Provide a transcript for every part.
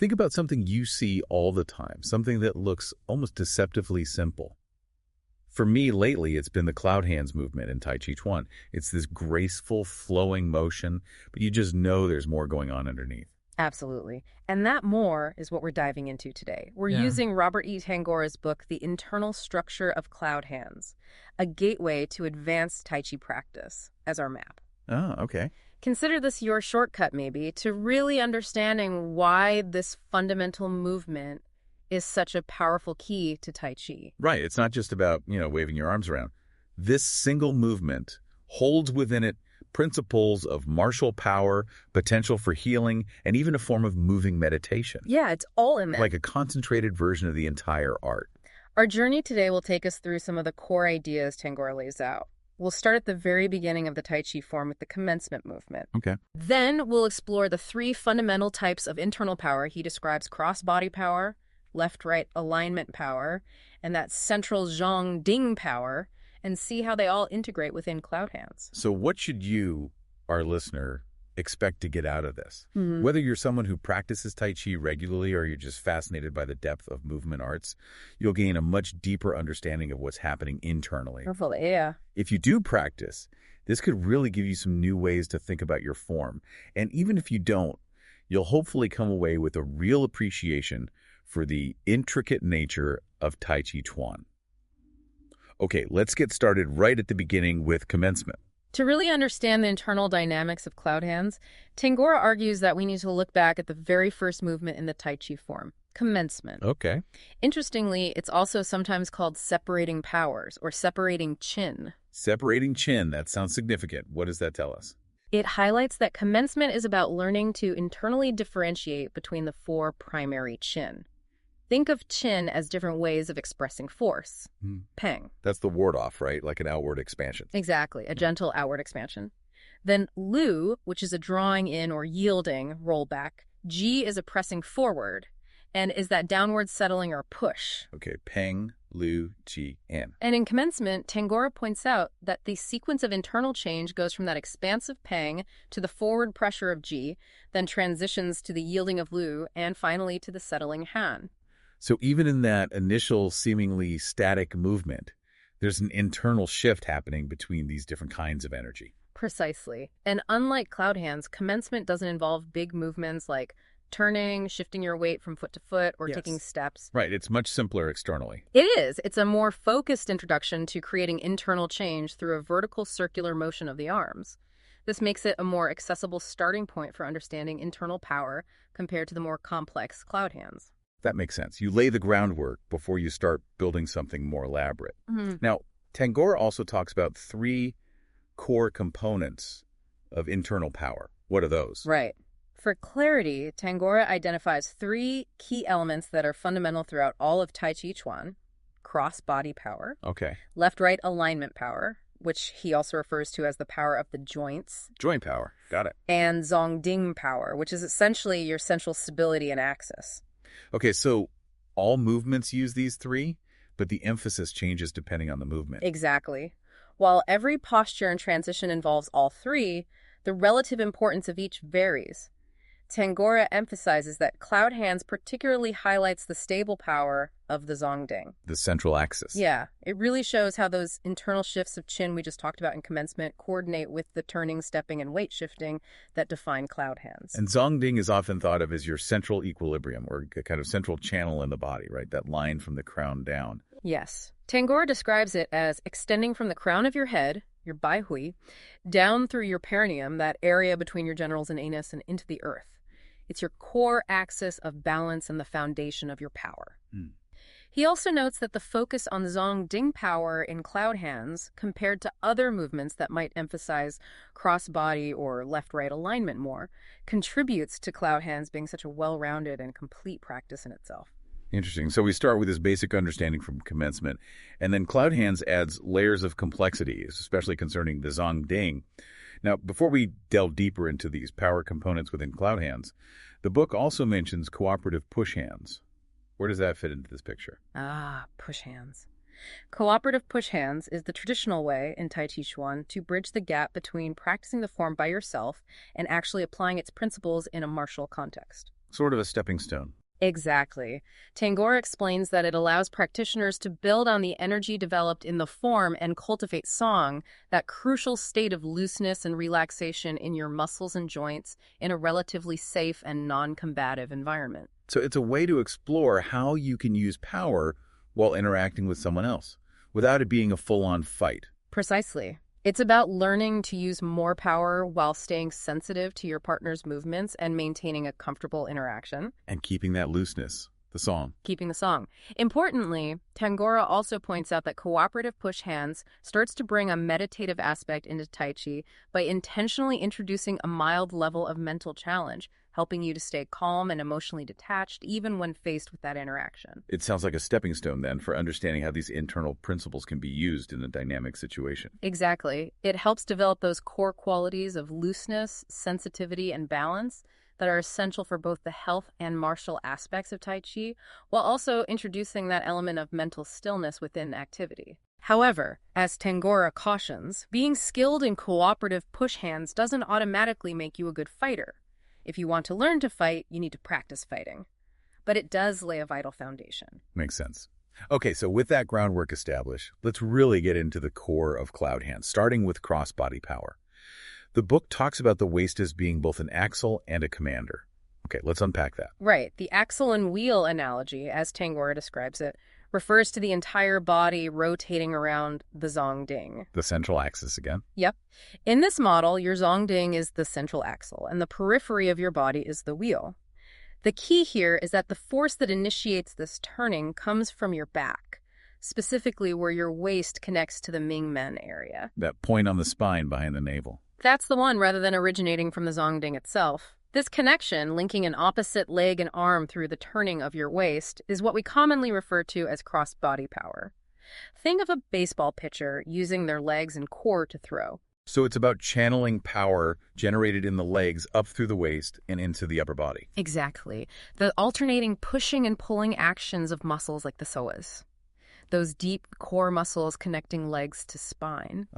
Think about something you see all the time, something that looks almost deceptively simple. For me, lately, it's been the cloud hands movement in Tai Chi Chuan. It's this graceful, flowing motion, but you just know there's more going on underneath. Absolutely. And that more is what we're diving into today. We're Yeah. using Robert E. Tangora's book, The Internal Structure of Cloud Hands, a gateway to advanced Tai Chi practice, as our map. Oh, okay. Consider this your shortcut, maybe, to really understanding why this fundamental movement is such a powerful key to Tai Chi. Right. It's not just about, waving your arms around. This single movement holds within it principles of martial power, potential for healing, and even a form of moving meditation. Yeah, it's all in there. Like a concentrated version of the entire art. Our journey today will take us through some of the core ideas Tangora lays out. We'll start at the very beginning of the Tai Chi form with the commencement movement. Okay. Then we'll explore the three fundamental types of internal power. He describes cross-body power, left-right alignment power, and that central Zhong Ding power, and see how they all integrate within cloud hands. So what should you, our listener, expect to get out of this? Mm-hmm. Whether you're someone who practices Tai Chi regularly or you're just fascinated by the depth of movement arts, you'll gain a much deeper understanding of what's happening internally. Careful, yeah. If you do practice, this could really give you some new ways to think about your form. And even if you don't, you'll hopefully come away with a real appreciation for the intricate nature of Tai Chi Chuan. Okay, let's get started right at the beginning with commencement. To really understand the internal dynamics of cloud hands, Tangora argues that we need to look back at the very first movement in the Tai Chi form, commencement. Okay. Interestingly, it's also sometimes called separating powers or separating chin. Separating chin, that sounds significant. What does that tell us? It highlights that commencement is about learning to internally differentiate between the four primary chin. Think of chin as different ways of expressing force. Peng. That's the ward off, right? Like an outward expansion. Exactly, a gentle outward expansion. Then Lu, which is a drawing in or yielding rollback. Ji is a pressing forward, and is that downward settling or push. Okay, Peng, Lu, Ji, An. And in commencement, Tangora points out that the sequence of internal change goes from that expansive Peng to the forward pressure of Ji, then transitions to the yielding of Lu, and finally to the settling Han. So even in that initial seemingly static movement, there's an internal shift happening between these different kinds of energy. Precisely. And unlike cloud hands, commencement doesn't involve big movements like turning, shifting your weight from foot to foot, or taking steps. Right, it's much simpler externally. It is. It's a more focused introduction to creating internal change through a vertical circular motion of the arms. This makes it a more accessible starting point for understanding internal power compared to the more complex cloud hands. That makes sense. You lay the groundwork before you start building something more elaborate. Mm-hmm. Now, Tangora also talks about three core components of internal power. What are those? Right. For clarity, Tangora identifies three key elements that are fundamental throughout all of Tai Chi Chuan: cross-body power, Okay. left-right alignment power, which he also refers to as the power of the joints, Joint power. Got it. and Zhong Ding power, which is essentially your central stability and axis. Okay, so all movements use these three, but the emphasis changes depending on the movement. Exactly. While every posture and transition involves all three, the relative importance of each varies. Tangora emphasizes that cloud hands particularly highlights the stable power of the Zongding. The central axis. Yeah, it really shows how those internal shifts of chin we just talked about in commencement coordinate with the turning, stepping, and weight shifting that define cloud hands. And Zongding is often thought of as your central equilibrium, or a kind of central channel in the body, right? That line from the crown down. Yes. Tangora describes it as extending from the crown of your head, your baihui, down through your perineum, that area between your genitals and anus, and into the earth. It's your core axis of balance and the foundation of your power. He also notes that the focus on Zhong Ding power in cloud hands, compared to other movements that might emphasize cross-body or left-right alignment more, contributes to cloud hands being such a well-rounded and complete practice in itself. Interesting. So we start with this basic understanding from commencement, and then cloud hands adds layers of complexity, especially concerning the Zongding. Now, before we delve deeper into these power components within cloud hands, the book also mentions cooperative push hands. Where does that fit into this picture? Push hands. Cooperative push hands is the traditional way in Tai Chi Chuan to bridge the gap between practicing the form by yourself and actually applying its principles in a martial context. Sort of a stepping stone. Exactly. Tangora explains that it allows practitioners to build on the energy developed in the form and cultivate song, that crucial state of looseness and relaxation in your muscles and joints in a relatively safe and non-combative environment. So it's a way to explore how you can use power while interacting with someone else, without it being a full-on fight. Precisely. It's about learning to use more power while staying sensitive to your partner's movements and maintaining a comfortable interaction. And keeping that looseness, the song. Keeping the song. Importantly, Tangora also points out that cooperative push hands starts to bring a meditative aspect into Tai Chi by intentionally introducing a mild level of mental challenge, helping you to stay calm and emotionally detached even when faced with that interaction. It sounds like a stepping stone, then, for understanding how these internal principles can be used in a dynamic situation. Exactly. It helps develop those core qualities of looseness, sensitivity, and balance that are essential for both the health and martial aspects of Tai Chi, while also introducing that element of mental stillness within activity. However, as Tangora cautions, being skilled in cooperative push hands doesn't automatically make you a good fighter. If you want to learn to fight, you need to practice fighting. But it does lay a vital foundation. Makes sense. Okay, so with that groundwork established, let's really get into the core of cloud hands, starting with cross-body power. The book talks about the waist as being both an axle and a commander. Okay, let's unpack that. Right. The axle and wheel analogy, as Tangora describes it, refers to the entire body rotating around the Zhong Ding. The central axis again. Yep. In this model, your Zhong Ding is the central axle, and the periphery of your body is the wheel. The key here is that the force that initiates this turning comes from your back, specifically where your waist connects to the Ming Men area. That point on the spine behind the navel. That's the one, rather than originating from the Zhong Ding itself. This connection, linking an opposite leg and arm through the turning of your waist, is what we commonly refer to as cross-body power. Think of a baseball pitcher using their legs and core to throw. So it's about channeling power generated in the legs up through the waist and into the upper body. Exactly. The alternating pushing and pulling actions of muscles like the psoas. Those deep core muscles connecting legs to spine.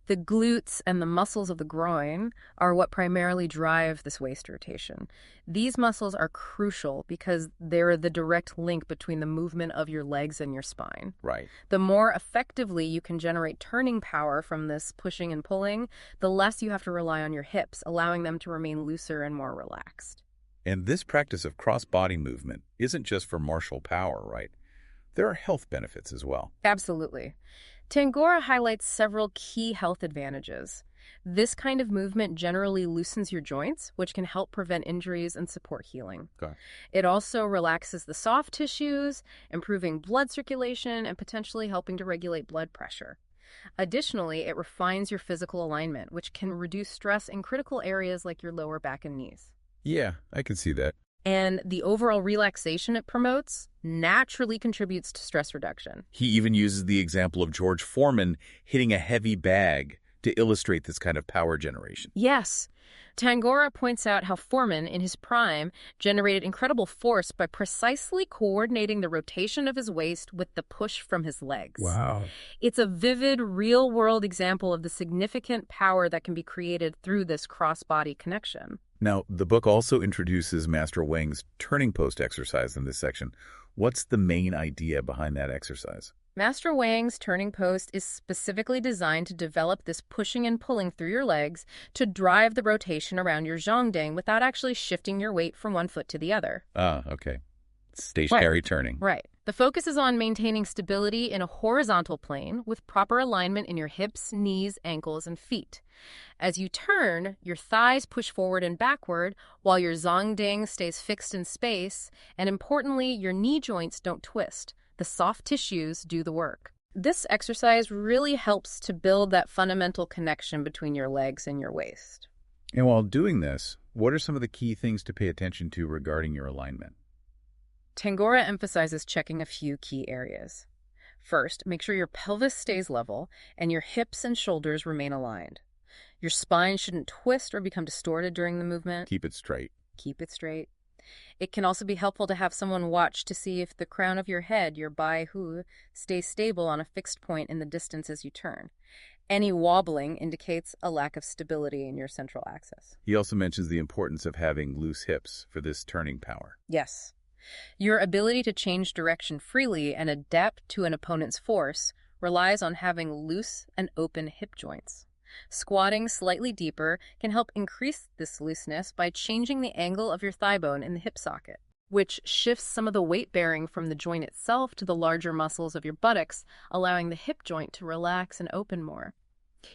The glutes and the muscles of the groin are what primarily drive this waist rotation. These muscles are crucial because they're the direct link between the movement of your legs and your spine. Right. The more effectively you can generate turning power from this pushing and pulling, the less you have to rely on your hips, allowing them to remain looser and more relaxed. And this practice of cross-body movement isn't just for martial power, right? There are health benefits as well. Absolutely. Tangora highlights several key health advantages. This kind of movement generally loosens your joints, which can help prevent injuries and support healing. Okay. It also relaxes the soft tissues, improving blood circulation and potentially helping to regulate blood pressure. Additionally, it refines your physical alignment, which can reduce stress in critical areas like your lower back and knees. Yeah, I can see that. And the overall relaxation it promotes naturally contributes to stress reduction. He even uses the example of George Foreman hitting a heavy bag to illustrate this kind of power generation. Yes. Tangora points out how Foreman, in his prime, generated incredible force by precisely coordinating the rotation of his waist with the push from his legs. Wow. It's a vivid, real-world example of the significant power that can be created through this cross-body connection. Now, the book also introduces Master Wang's turning post exercise in this section. What's the main idea behind that exercise? Master Wang's turning post is specifically designed to develop this pushing and pulling through your legs to drive the rotation around your zhongding without actually shifting your weight from one foot to the other. Ah, okay. Stationary turning. Right. The focus is on maintaining stability in a horizontal plane with proper alignment in your hips, knees, ankles, and feet. As you turn, your thighs push forward and backward while your zhongding stays fixed in space, and importantly, your knee joints don't twist. The soft tissues do the work. This exercise really helps to build that fundamental connection between your legs and your waist. And while doing this, what are some of the key things to pay attention to regarding your alignment? Tangora emphasizes checking a few key areas. First, make sure your pelvis stays level and your hips and shoulders remain aligned. Your spine shouldn't twist or become distorted during the movement. Keep it straight. Keep it straight. It can also be helpful to have someone watch to see if the crown of your head, your bai hu, stays stable on a fixed point in the distance as you turn. Any wobbling indicates a lack of stability in your central axis. He also mentions the importance of having loose hips for this turning power. Yes. Your ability to change direction freely and adapt to an opponent's force relies on having loose and open hip joints. Squatting slightly deeper can help increase this looseness by changing the angle of your thigh bone in the hip socket, which shifts some of the weight bearing from the joint itself to the larger muscles of your buttocks, allowing the hip joint to relax and open more.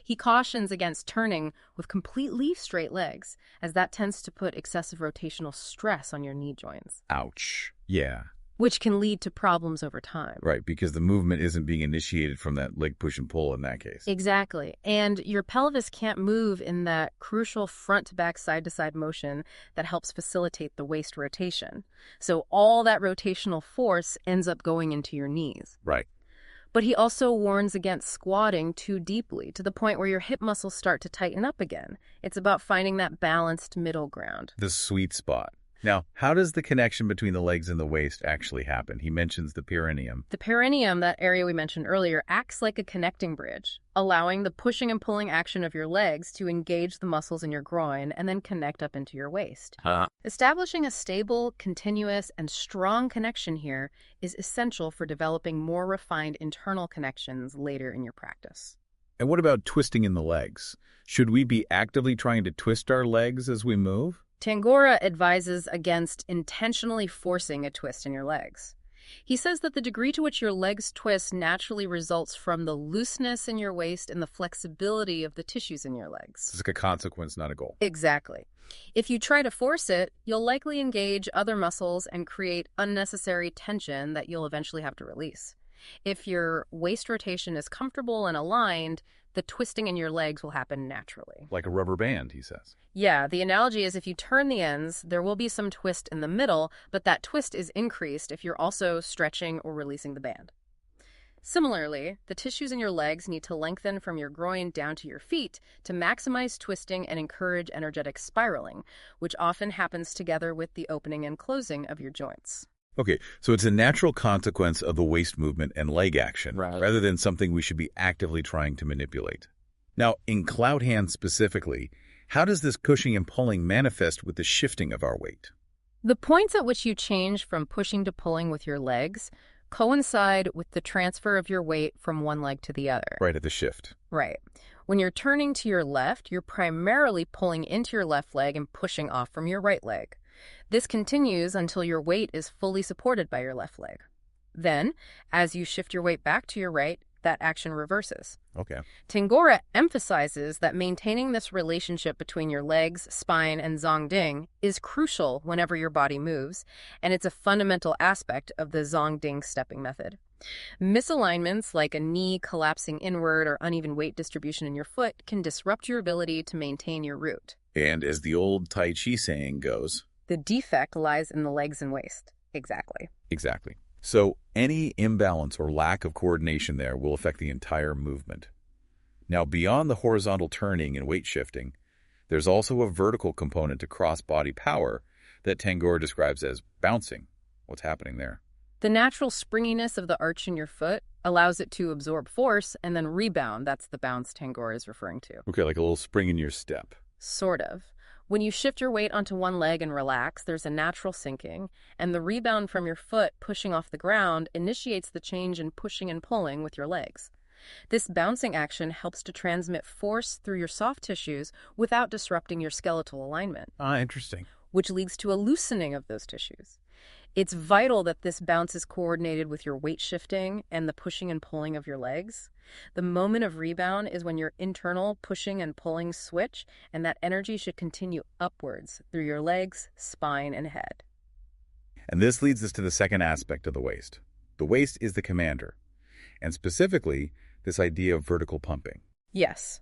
He cautions against turning with completely straight legs, as that tends to put excessive rotational stress on your knee joints. Ouch. Yeah. Which can lead to problems over time. Right, because the movement isn't being initiated from that leg push and pull in that case. Exactly. And your pelvis can't move in that crucial front-to-back, side-to-side motion that helps facilitate the waist rotation. So all that rotational force ends up going into your knees. Right. But he also warns against squatting too deeply to the point where your hip muscles start to tighten up again. It's about finding that balanced middle ground. The sweet spot. Now, how does the connection between the legs and the waist actually happen? He mentions the perineum. The perineum, that area we mentioned earlier, acts like a connecting bridge, allowing the pushing and pulling action of your legs to engage the muscles in your groin and then connect up into your waist. Establishing a stable, continuous, and strong connection here is essential for developing more refined internal connections later in your practice. And what about twisting in the legs? Should we be actively trying to twist our legs as we move? Tangora advises against intentionally forcing a twist in your legs. He says that the degree to which your legs twist naturally results from the looseness in your waist and the flexibility of the tissues in your legs. It's like a consequence, not a goal. Exactly. If you try to force it, you'll likely engage other muscles and create unnecessary tension that you'll eventually have to release. If your waist rotation is comfortable and aligned, the twisting in your legs will happen naturally. Like a rubber band, he says. Yeah, the analogy is if you turn the ends, there will be some twist in the middle, but that twist is increased if you're also stretching or releasing the band. Similarly, the tissues in your legs need to lengthen from your groin down to your feet to maximize twisting and encourage energetic spiraling, which often happens together with the opening and closing of your joints. Okay, so it's a natural consequence of the waist movement and leg action, rather than something we should be actively trying to manipulate. Now, in cloud hands specifically, how does this pushing and pulling manifest with the shifting of our weight? The points at which you change from pushing to pulling with your legs coincide with the transfer of your weight from one leg to the other. Right at the shift. Right. When you're turning to your left, you're primarily pulling into your left leg and pushing off from your right leg. This continues until your weight is fully supported by your left leg. Then, as you shift your weight back to your right, that action reverses. Okay. Tangora emphasizes that maintaining this relationship between your legs, spine, and Zhong Ding is crucial whenever your body moves, and it's a fundamental aspect of the Zhong Ding stepping method. Misalignments like a knee collapsing inward or uneven weight distribution in your foot can disrupt your ability to maintain your root. And as the old Tai Chi saying goes, the defect lies in the legs and waist. Exactly. Exactly. So any imbalance or lack of coordination there will affect the entire movement. Now, beyond the horizontal turning and weight shifting, there's also a vertical component to cross-body power that Tangora describes as bouncing. What's happening there? The natural springiness of the arch in your foot allows it to absorb force and then rebound. That's the bounce Tangora is referring to. Okay, like a little spring in your step. Sort of. When you shift your weight onto one leg and relax, there's a natural sinking, and the rebound from your foot pushing off the ground initiates the change in pushing and pulling with your legs. This bouncing action helps to transmit force through your soft tissues without disrupting your skeletal alignment. Interesting. Which leads to a loosening of those tissues. It's vital that this bounce is coordinated with your weight shifting and the pushing and pulling of your legs. The moment of rebound is when your internal pushing and pulling switch, and that energy should continue upwards through your legs, spine, and head. And this leads us to the second aspect of the waist. The waist is the commander, and specifically, this idea of vertical pumping. Yes.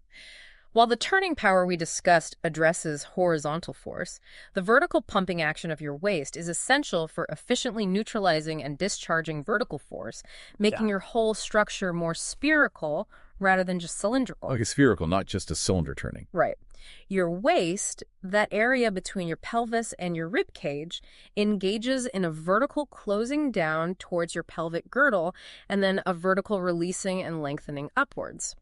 While the turning power we discussed addresses horizontal force, the vertical pumping action of your waist is essential for efficiently neutralizing and discharging vertical force, making your whole structure more spherical rather than just cylindrical. Like a spherical, not just a cylinder turning. Right. Your waist, that area between your pelvis and your rib cage, engages in a vertical closing down towards your pelvic girdle and then a vertical releasing and lengthening upwards.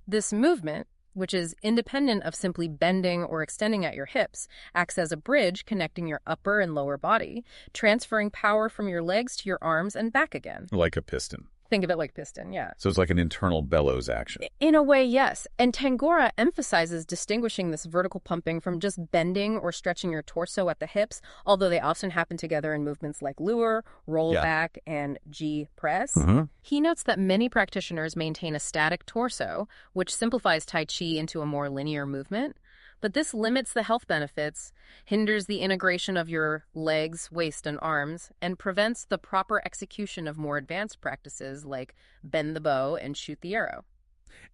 This movement, which is independent of simply bending or extending at your hips, acts as a bridge connecting your upper and lower body, transferring power from your legs to your arms and back again. Like a piston. Think of it like piston, yeah. So it's like an internal bellows action. In a way, yes. And Tangora emphasizes distinguishing this vertical pumping from just bending or stretching your torso at the hips, although they often happen together in movements like lure, roll back, and G press. He notes that many practitioners maintain a static torso, which simplifies Tai Chi into a more linear movement. But this limits the health benefits, hinders the integration of your legs, waist, and arms, and prevents the proper execution of more advanced practices like bend the bow and shoot the arrow.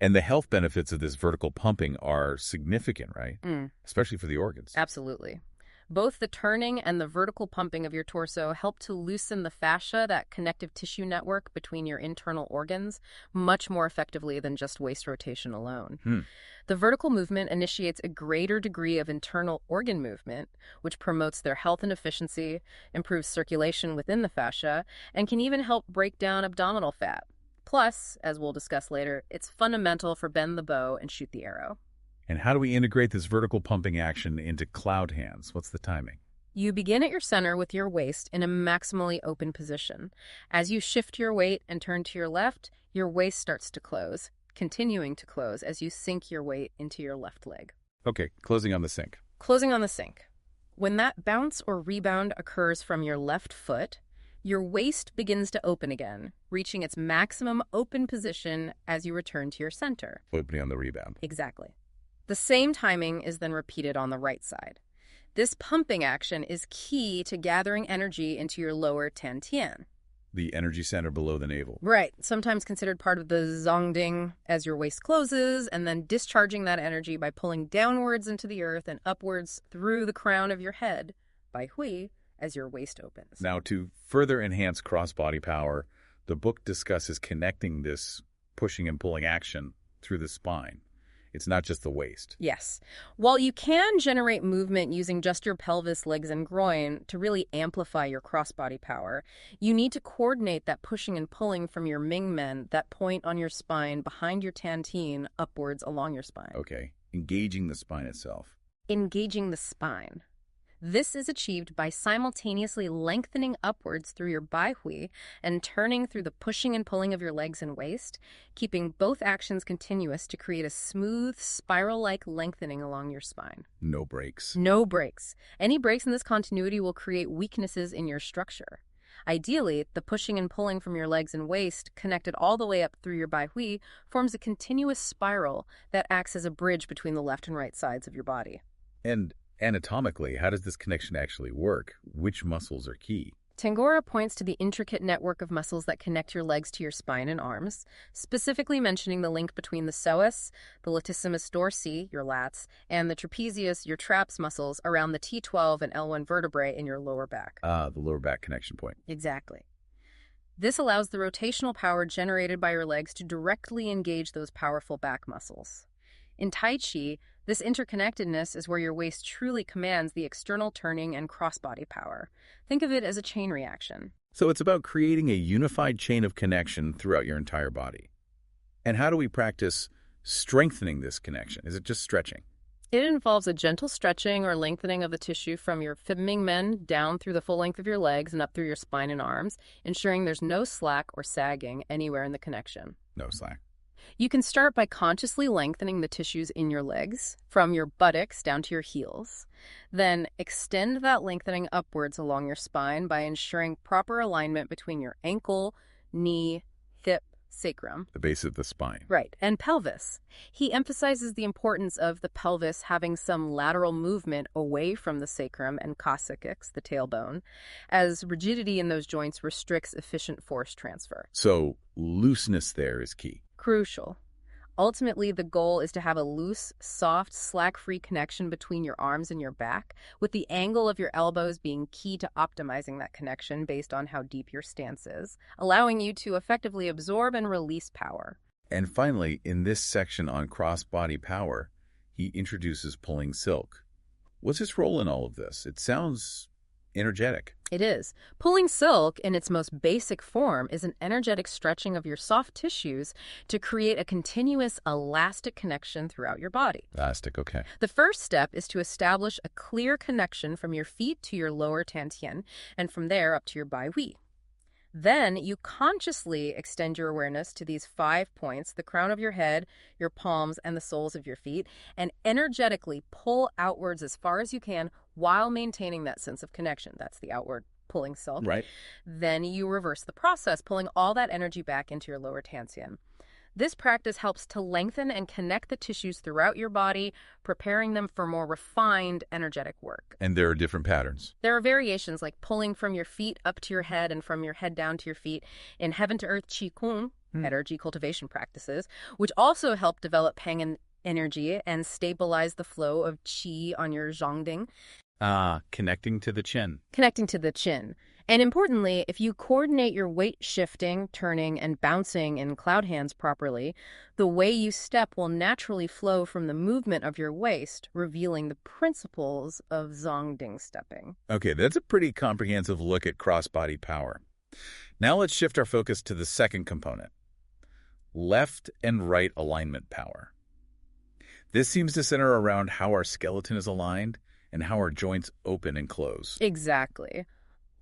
And the health benefits of this vertical pumping are significant, right? Especially for the organs. Absolutely. Both the turning and the vertical pumping of your torso help to loosen the fascia, that connective tissue network between your internal organs, much more effectively than just waist rotation alone. The vertical movement initiates a greater degree of internal organ movement, which promotes their health and efficiency, improves circulation within the fascia, and can even help break down abdominal fat. Plus, as we'll discuss later, it's fundamental for bend the bow and shoot the arrow. And how do we integrate this vertical pumping action into cloud hands? What's the timing? You begin at your center with your waist in a maximally open position. As you shift your weight and turn to your left, your waist starts to close, continuing to close as you sink your weight into your left leg. Okay, closing on the sink. Closing on the sink. When that bounce or rebound occurs from your left foot, your waist begins to open again, reaching its maximum open position as you return to your center. Opening on the rebound. Exactly. The same timing is then repeated on the right side. This pumping action is key to gathering energy into your lower Tian. The energy center below the navel. Right, sometimes considered part of the Zhong as your waist closes, and then discharging that energy by pulling downwards into the earth and upwards through the crown of your head, Bai Hui, as your waist opens. Now, to further enhance cross-body power, the book discusses connecting this pushing and pulling action through the spine. It's not just the waist. Yes. While you can generate movement using just your pelvis, legs, and groin to really amplify your cross-body power, you need to coordinate that pushing and pulling from your Ming Men, that point on your spine behind your Tian, upwards along your spine. Okay. Engaging the spine itself. Engaging the spine. This is achieved by simultaneously lengthening upwards through your Bai Hui and turning through the pushing and pulling of your legs and waist, keeping both actions continuous to create a smooth, spiral-like lengthening along your spine. No breaks. No breaks. Any breaks in this continuity will create weaknesses in your structure. Ideally, the pushing and pulling from your legs and waist, connected all the way up through your Bai Hui, forms a continuous spiral that acts as a bridge between the left and right sides of your body. And anatomically, how does this connection actually work? Which muscles are key? Tangora points to the intricate network of muscles that connect your legs to your spine and arms, specifically mentioning the link between the psoas, the latissimus dorsi, your lats, and the trapezius, your traps muscles around the T12 and L1 vertebrae in your lower back. The lower back connection point. Exactly. This allows the rotational power generated by your legs to directly engage those powerful back muscles. In Tai Chi, this interconnectedness is where your waist truly commands the external turning and cross-body power. Think of it as a chain reaction. So it's about creating a unified chain of connection throughout your entire body. And how do we practice strengthening this connection? Is it just stretching? It involves a gentle stretching or lengthening of the tissue from your Ming Men down through the full length of your legs and up through your spine and arms, ensuring there's no slack or sagging anywhere in the connection. No slack. You can start by consciously lengthening the tissues in your legs, from your buttocks down to your heels. Then extend that lengthening upwards along your spine by ensuring proper alignment between your ankle, knee, hip, sacrum. The base of the spine. Right, and pelvis. He emphasizes the importance of the pelvis having some lateral movement away from the sacrum and coccyx, the tailbone, as rigidity in those joints restricts efficient force transfer. So looseness there is key. Crucial. Ultimately, the goal is to have a loose, soft, slack-free connection between your arms and your back, with the angle of your elbows being key to optimizing that connection based on how deep your stance is, allowing you to effectively absorb and release power. And finally, in this section on cross-body power, he introduces pulling silk. What's his role in all of this? It sounds energetic. It is. Pulling silk in its most basic form is an energetic stretching of your soft tissues to create a continuous elastic connection throughout your body. Elastic, okay. The first step is to establish a clear connection from your feet to your lower dantian and from there up to your bai hui. Then you consciously extend your awareness to these 5 points, the crown of your head, your palms, and the soles of your feet, and energetically pull outwards as far as you can while maintaining that sense of connection. That's the outward pulling silk. Right. Then you reverse the process, pulling all that energy back into your lower dantian. This practice helps to lengthen and connect the tissues throughout your body, preparing them for more refined energetic work. And there are different patterns. There are variations like pulling from your feet up to your head and from your head down to your feet in Heaven to Earth Qi Kung, energy cultivation practices, which also help develop Pang energy and stabilize the flow of Qi on your Zhong. Connecting to the chin. Connecting to the chin. And importantly, if you coordinate your weight shifting, turning, and bouncing in cloud hands properly, the way you step will naturally flow from the movement of your waist, revealing the principles of Zongding stepping. Okay, that's a pretty comprehensive look at cross-body power. Now let's shift our focus to the second component, left and right alignment power. This seems to center around how our skeleton is aligned and how our joints open and close. Exactly.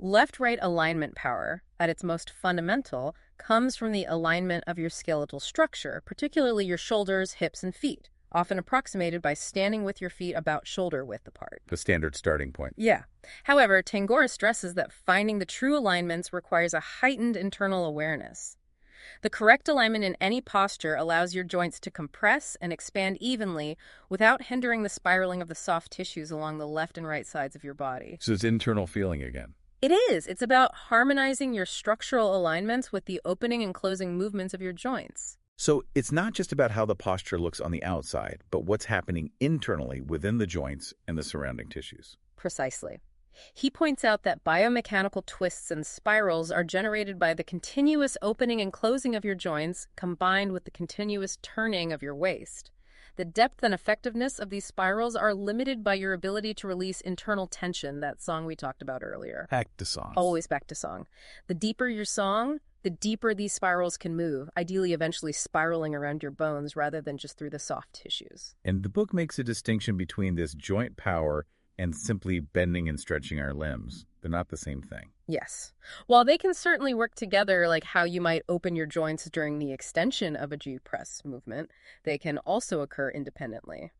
Left-right alignment power, at its most fundamental, comes from the alignment of your skeletal structure, particularly your shoulders, hips, and feet, often approximated by standing with your feet about shoulder width apart. The standard starting point. Yeah. However, Tangora stresses that finding the true alignments requires a heightened internal awareness. The correct alignment in any posture allows your joints to compress and expand evenly without hindering the spiraling of the soft tissues along the left and right sides of your body. So it's internal feeling again. It is. It's about harmonizing your structural alignments with the opening and closing movements of your joints. So it's not just about how the posture looks on the outside, but what's happening internally within the joints and the surrounding tissues. Precisely. He points out that biomechanical twists and spirals are generated by the continuous opening and closing of your joints combined with the continuous turning of your waist. The depth and effectiveness of these spirals are limited by your ability to release internal tension, that song we talked about earlier. Back to song. Always back to song. The deeper your song, the deeper these spirals can move, ideally eventually spiraling around your bones rather than just through the soft tissues. And the book makes a distinction between this joint power and simply bending and stretching our limbs. They're not the same thing. Yes. While they can certainly work together, like how you might open your joints during the extension of a G-press movement, they can also occur independently.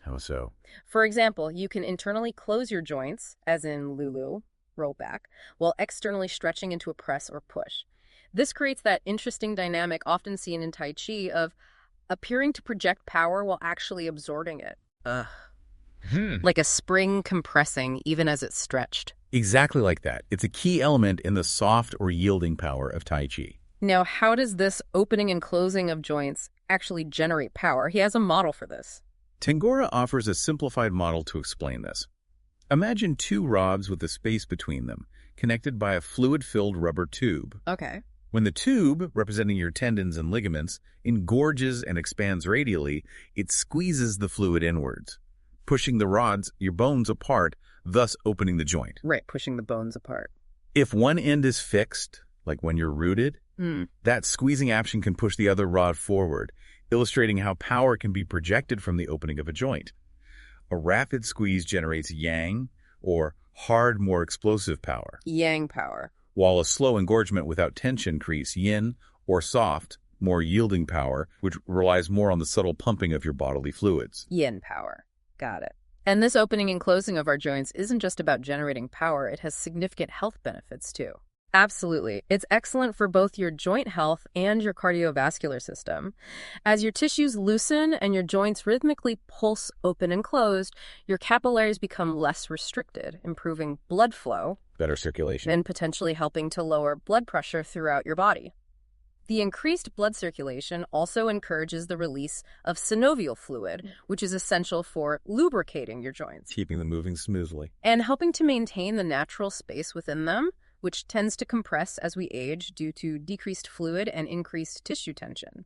How so? For example, you can internally close your joints, as in Lulu, roll back, while externally stretching into a press or push. This creates that interesting dynamic often seen in Tai Chi of appearing to project power while actually absorbing it. Like a spring compressing even as it's stretched. Exactly like that. It's a key element in the soft or yielding power of Tai Chi. Now, how does this opening and closing of joints actually generate power? He has a model for this. Tangora offers a simplified model to explain this. Imagine 2 rods with a space between them, connected by a fluid-filled rubber tube. Okay. When the tube, representing your tendons and ligaments, engorges and expands radially, it squeezes the fluid inwards, pushing the rods, your bones, apart, thus opening the joint. Right, pushing the bones apart. If one end is fixed, like when you're rooted, that squeezing action can push the other rod forward, illustrating how power can be projected from the opening of a joint. A rapid squeeze generates yang, or hard, more explosive power. Yang power. While a slow engorgement without tension creates yin, or soft, more yielding power, which relies more on the subtle pumping of your bodily fluids. Yin power. Got it. And this opening and closing of our joints isn't just about generating power, it has significant health benefits too. Absolutely. It's excellent for both your joint health and your cardiovascular system. As your tissues loosen and your joints rhythmically pulse open and closed, your capillaries become less restricted, improving blood flow. Better circulation. And potentially helping to lower blood pressure throughout your body. The increased blood circulation also encourages the release of synovial fluid, which is essential for lubricating your joints. Keeping them moving smoothly. And helping to maintain the natural space within them, which tends to compress as we age due to decreased fluid and increased tissue tension.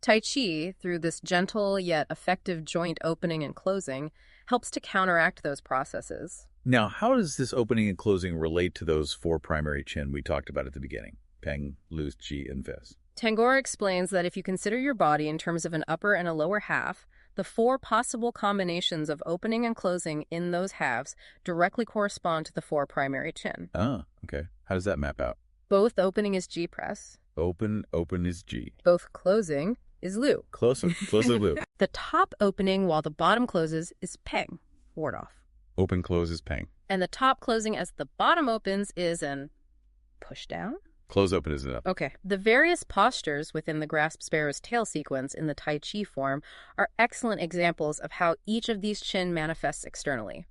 Tai Chi, through this gentle yet effective joint opening and closing, helps to counteract those processes. Now, how does this opening and closing relate to those four primary chin we talked about at the beginning? Peng, Lu, Ji, and Vis. Tangora explains that if you consider your body in terms of an upper and a lower half, the four possible combinations of opening and closing in those halves directly correspond to the four primary chin. Ah, okay. How does that map out? Both opening is Ji press. Open is Ji. Both closing is Lu. Close Lu. The top opening while the bottom closes is Peng, ward off. Open, close is Peng. And the top closing as the bottom opens is an push down? Close open is an up. Okay. The various postures within the grasp sparrow's tail sequence in the Tai Chi form are excellent examples of how each of these chin manifests externally.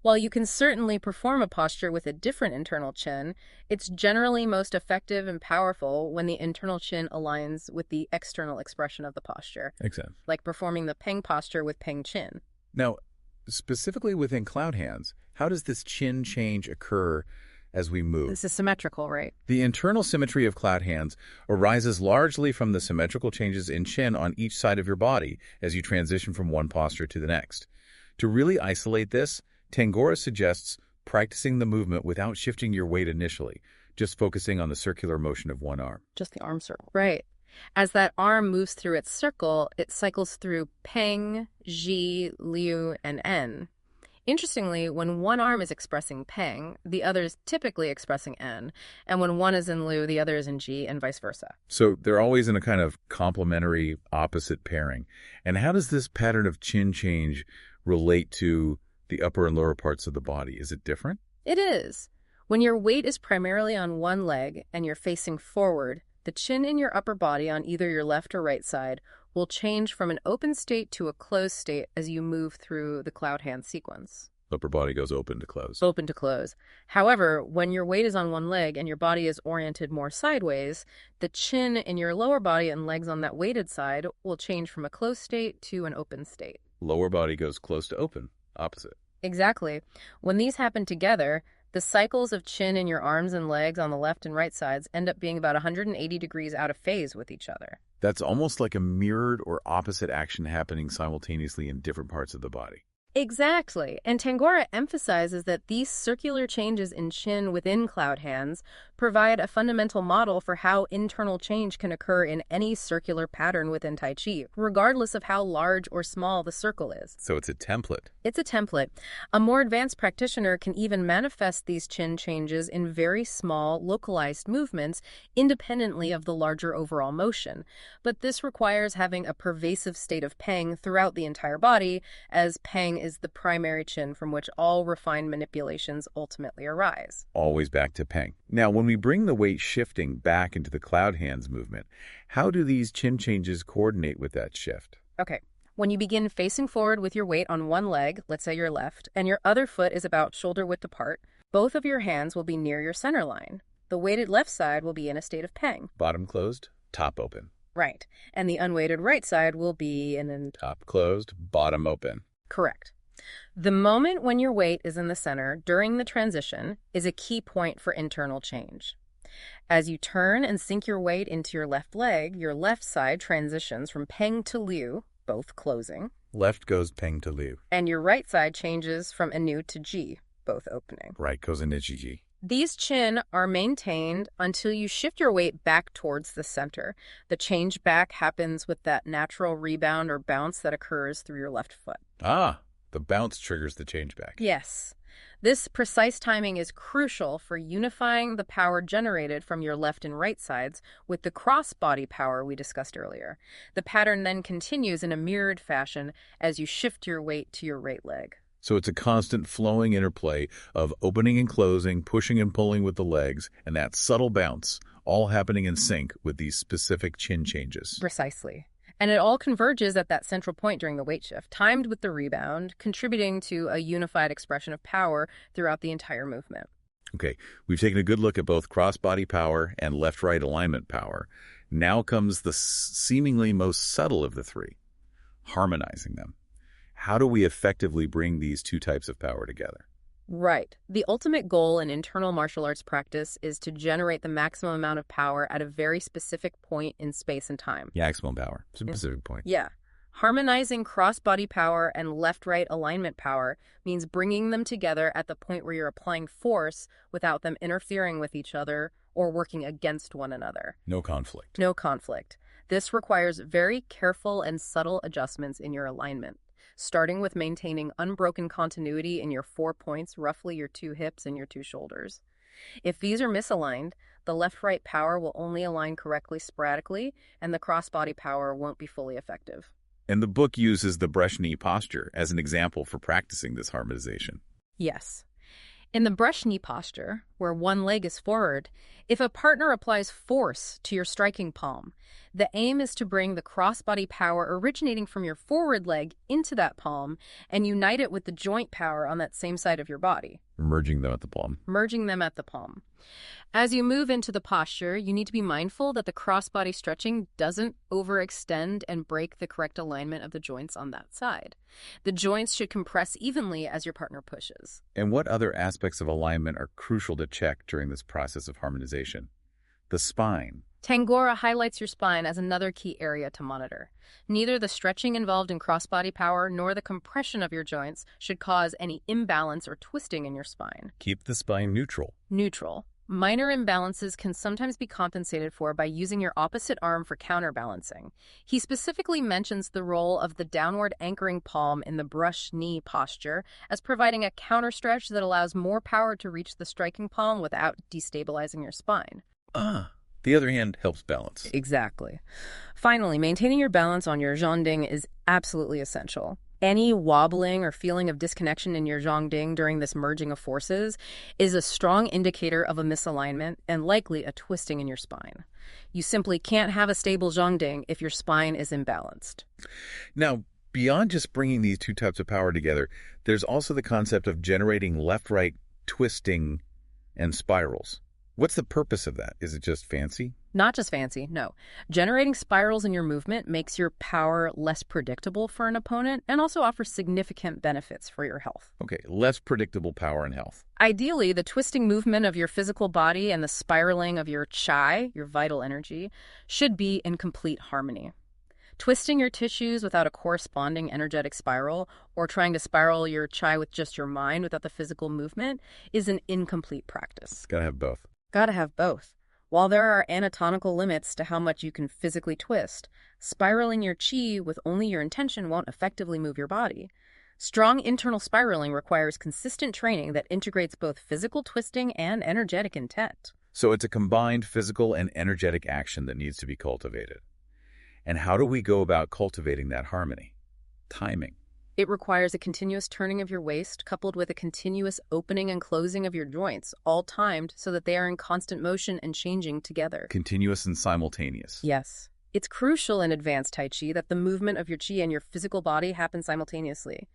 While you can certainly perform a posture with a different internal chin, it's generally most effective and powerful when the internal chin aligns with the external expression of the posture. Makes sense. Like performing the Peng posture with Peng chin. Now, specifically within cloud hands, how does this chin change occur as we move? This is symmetrical, right? The internal symmetry of cloud hands arises largely from the symmetrical changes in chin on each side of your body as you transition from one posture to the next. To really isolate this, Tangora suggests practicing the movement without shifting your weight initially, just focusing on the circular motion of one arm. Just the arm circle. Right. As that arm moves through its circle, it cycles through Peng, Ji, Liu, and En. Interestingly, when one arm is expressing Peng, the other is typically expressing En, and when one is in Liu, the other is in Ji, and vice versa. So they're always in a kind of complementary opposite pairing. And how does this pattern of chin change relate to the upper and lower parts of the body? Is it different? It is. When your weight is primarily on one leg and you're facing forward, the chin in your upper body on either your left or right side will change from an open state to a closed state as you move through the cloud hand sequence. Upper body goes open to close. Open to close. However, when your weight is on one leg and your body is oriented more sideways, the chin in your lower body and legs on that weighted side will change from a closed state to an open state. Lower body goes close to open, opposite. Exactly. When these happen together, the cycles of chin in your arms and legs on the left and right sides end up being about 180 degrees out of phase with each other. That's almost like a mirrored or opposite action happening simultaneously in different parts of the body. Exactly. And Tangora emphasizes that these circular changes in chin within cloud hands provide a fundamental model for how internal change can occur in any circular pattern within Tai Chi, regardless of how large or small the circle is. So it's a template. It's a template. A more advanced practitioner can even manifest these chin changes in very small, localized movements independently of the larger overall motion. But this requires having a pervasive state of Peng throughout the entire body, as Peng is the primary chin from which all refined manipulations ultimately arise. Always back to Peng. Now, when we bring the weight shifting back into the cloud hands movement, how do these chin changes coordinate with that shift? Okay. When you begin facing forward with your weight on one leg, let's say your left, and your other foot is about shoulder width apart, both of your hands will be near your center line. The weighted left side will be in a state of Peng. Bottom closed, top open. Right. And the unweighted right side will be in an... Top closed, bottom open. Correct. The moment when your weight is in the center during the transition is a key point for internal change. As you turn and sink your weight into your left leg, your left side transitions from Peng to Liu, both closing. Left goes Peng to Liu. And your right side changes from Anu to Ji, both opening. Right goes into Ji. These chin are maintained until you shift your weight back towards the center. The change back happens with that natural rebound or bounce that occurs through your left foot. Ah, the bounce triggers the change back. Yes. This precise timing is crucial for unifying the power generated from your left and right sides with the cross-body power we discussed earlier. The pattern then continues in a mirrored fashion as you shift your weight to your right leg. So it's a constant flowing interplay of opening and closing, pushing and pulling with the legs, and that subtle bounce, all happening in sync with these specific chin changes. Precisely. And it all converges at that central point during the weight shift, timed with the rebound, contributing to a unified expression of power throughout the entire movement. Okay, we've taken a good look at both cross-body power and left-right alignment power. Now comes the seemingly most subtle of the three, harmonizing them. How do we effectively bring these two types of power together? Right. The ultimate goal in internal martial arts practice is to generate the maximum amount of power at a very specific point in space and time. Maximum power. It's a Yeah. specific point. Yeah. Harmonizing cross-body power and left-right alignment power means bringing them together at the point where you're applying force without them interfering with each other or working against one another. No conflict. No conflict. This requires very careful and subtle adjustments in your alignment, starting with maintaining unbroken continuity in your 4 points, roughly your 2 hips and your 2 shoulders. If these are misaligned, the left-right power will only align correctly sporadically, and the cross-body power won't be fully effective. And the book uses the brush knee posture as an example for practicing this harmonization. Yes. In the brush knee posture, where one leg is forward, if a partner applies force to your striking palm, the aim is to bring the crossbody power originating from your forward leg into that palm and unite it with the joint power on that same side of your body. Merging them at the palm. Merging them at the palm. As you move into the posture, you need to be mindful that the crossbody stretching doesn't overextend and break the correct alignment of the joints on that side. The joints should compress evenly as your partner pushes. And what other aspects of alignment are crucial to check during this process of harmonization? The spine. Tangora highlights your spine as another key area to monitor. Neither the stretching involved in crossbody power nor the compression of your joints should cause any imbalance or twisting in your spine. Keep the spine neutral. Neutral. Minor imbalances can sometimes be compensated for by using your opposite arm for counterbalancing. He specifically mentions the role of the downward anchoring palm in the brush knee posture as providing a counter stretch that allows more power to reach the striking palm without destabilizing your spine. The other hand helps balance. Exactly. Finally, maintaining your balance on your Zhong is absolutely essential. Any wobbling or feeling of disconnection in your Zhong during this merging of forces is a strong indicator of a misalignment and likely a twisting in your spine. You simply can't have a stable Zhong if your spine is imbalanced. Now, beyond just bringing these two types of power together, there's also the concept of generating left-right twisting and spirals. What's the purpose of that? Is it just fancy? Not just fancy, no. Generating spirals in your movement makes your power less predictable for an opponent and also offers significant benefits for your health. Okay, less predictable power and health. Ideally, the twisting movement of your physical body and the spiraling of your chi, your vital energy, should be in complete harmony. Twisting your tissues without a corresponding energetic spiral, or trying to spiral your chi with just your mind without the physical movement, is an incomplete practice. Gotta have both. Gotta have both. While there are anatomical limits to how much you can physically twist, spiraling your chi with only your intention won't effectively move your body. Strong internal spiraling requires consistent training that integrates both physical twisting and energetic intent. So it's a combined physical and energetic action that needs to be cultivated. And how do we go about cultivating that harmony? Timing. It requires a continuous turning of your waist coupled with a continuous opening and closing of your joints, all timed so that they are in constant motion and changing together. Continuous and simultaneous. Yes. It's crucial in advanced Tai Chi that the movement of your Chi and your physical body happen simultaneously.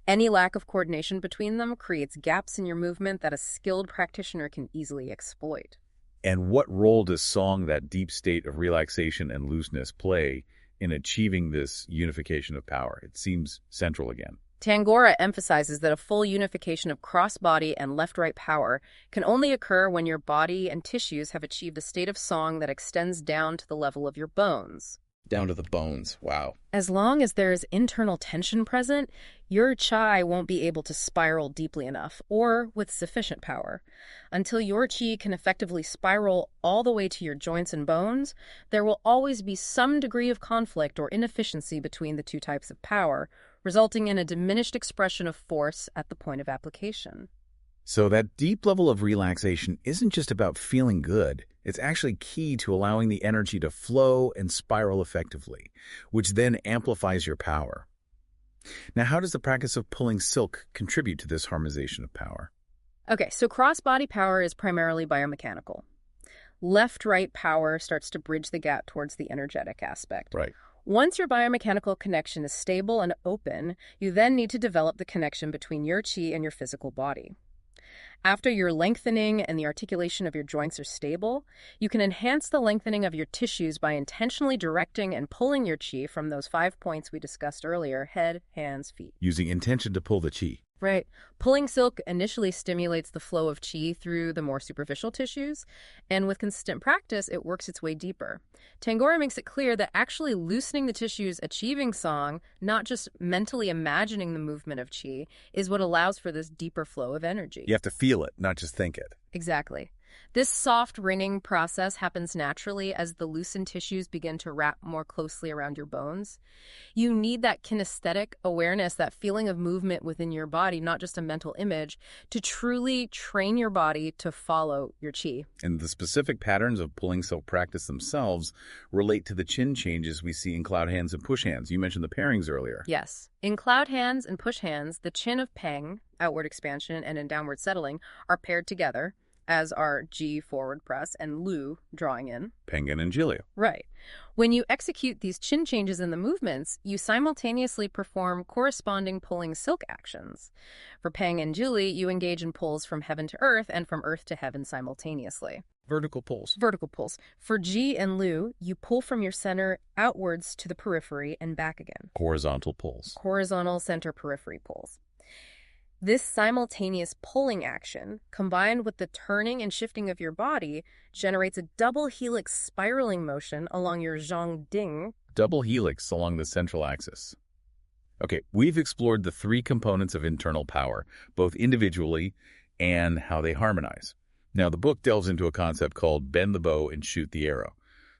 Any lack of coordination between them creates gaps in your movement that a skilled practitioner can easily exploit. And what role does song, that deep state of relaxation and looseness, play in achieving this unification of power? It seems central again. Tangora emphasizes that a full unification of cross-body and left-right power can only occur when your body and tissues have achieved a state of song that extends down to the level of your bones. Down to the bones. Wow. As long as there is internal tension present, your chi won't be able to spiral deeply enough or with sufficient power. Until your chi can effectively spiral all the way to your joints and bones, there will always be some degree of conflict or inefficiency between the two types of power, resulting in a diminished expression of force at the point of application. So that deep level of relaxation isn't just about feeling good. It's actually key to allowing the energy to flow and spiral effectively, which then amplifies your power. Now, how does the practice of pulling silk contribute to this harmonization of power? Okay, so cross-body power is primarily biomechanical. Left-right power starts to bridge the gap towards the energetic aspect. Right. Once your biomechanical connection is stable and open, you then need to develop the connection between your chi and your physical body. After your lengthening and the articulation of your joints are stable, you can enhance the lengthening of your tissues by intentionally directing and pulling your chi from those 5 points we discussed earlier: head, hands, feet. Using intention to pull the chi. Right. Pulling silk initially stimulates the flow of qi through the more superficial tissues, and with consistent practice, it works its way deeper. Tangora makes it clear that actually loosening the tissues achieving song, not just mentally imagining the movement of qi, is what allows for this deeper flow of energy. You have to feel it, not just think it. Exactly. This soft ringing process happens naturally as the loosened tissues begin to wrap more closely around your bones. You need that kinesthetic awareness, that feeling of movement within your body, not just a mental image, to truly train your body to follow your qi. And the specific patterns of pulling silk practice themselves relate to the chin changes we see in cloud hands and push hands. You mentioned the pairings earlier. Yes. In cloud hands and push hands, the chin of peng, outward expansion, and in downward settling are paired together, as are Ji, forward press, and Lu, drawing in. Penguin and Giglio. Right. When you execute these chin changes in the movements, you simultaneously perform corresponding pulling silk actions. For Peng and Juli, you engage in pulls from heaven to earth and from earth to heaven simultaneously. Vertical pulls. Vertical pulls. For Ji and Lu, you pull from your center outwards to the periphery and back again. Horizontal pulls. Horizontal center periphery pulls. This simultaneous pulling action, combined with the turning and shifting of your body, generates a double helix spiraling motion along your Zhong Ding. Double helix along the central axis. Okay, we've explored the three components of internal power, both individually and how they harmonize. Now, the book delves into a concept called bend the bow and shoot the arrow.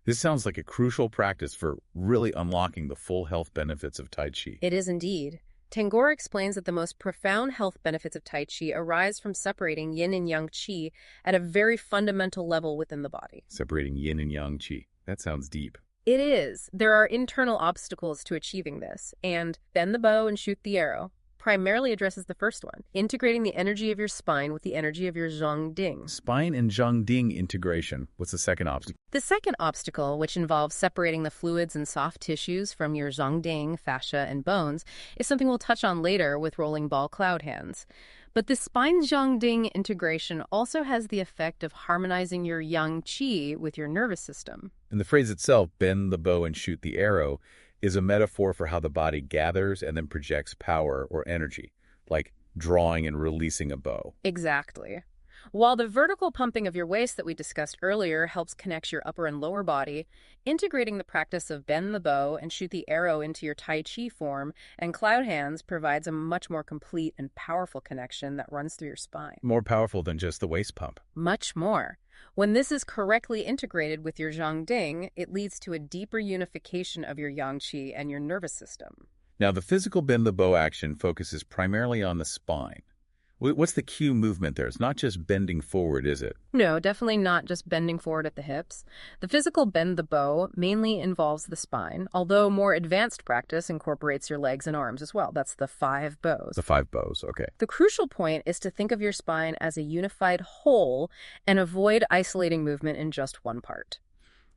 This sounds like a crucial practice for really unlocking the full health benefits of Tai Chi. It is indeed. Tangora explains that the most profound health benefits of Tai Chi arise from separating yin and yang qi at a very fundamental level within the body. Separating yin and yang qi. That sounds deep. It is. There are internal obstacles to achieving this, and bend the bow and shoot the arrow primarily addresses the first one, integrating the energy of your spine with the energy of your Zhong Ding. Spine and Zhong Ding integration. What's the second obstacle? The second obstacle, which involves separating the fluids and soft tissues from your Zhong Ding, fascia, and bones, is something we'll touch on later with rolling ball cloud hands. But the spine Zhong Ding integration also has the effect of harmonizing your yang qi with your nervous system. And the phrase itself, bend the bow and shoot the arrow, is a metaphor for how the body gathers and then projects power or energy, like drawing and releasing a bow. Exactly. While the vertical pumping of your waist that we discussed earlier helps connect your upper and lower body, integrating the practice of bend the bow and shoot the arrow into your Tai Chi form and cloud hands provides a much more complete and powerful connection that runs through your spine. More powerful than just the waist pump. Much more. When this is correctly integrated with your Zhong Ding, it leads to a deeper unification of your yang qi and your nervous system. Now, the physical bend the bow action focuses primarily on the spine. What's the cue movement there? It's not just bending forward, is it? No, definitely not just bending forward at the hips. The physical bend the bow mainly involves the spine, although more advanced practice incorporates your legs and arms as well. That's the 5 bows. The 5 bows, okay. The crucial point is to think of your spine as a unified whole and avoid isolating movement in just one part.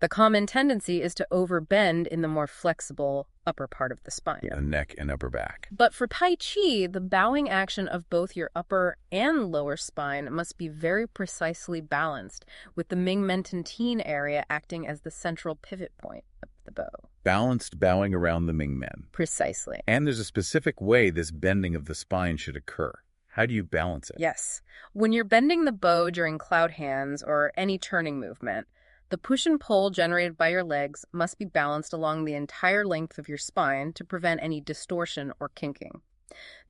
The common tendency is to overbend in the more flexible upper part of the spine. Yeah, neck and upper back. But for Tai Chi, the bowing action of both your upper and lower spine must be very precisely balanced, with the Ming-Men-Tin area acting as the central pivot point of the bow. Balanced bowing around the Ming-Men. Precisely. And there's a specific way this bending of the spine should occur. How do you balance it? Yes. When you're bending the bow during cloud hands or any turning movement, the push and pull generated by your legs must be balanced along the entire length of your spine to prevent any distortion or kinking.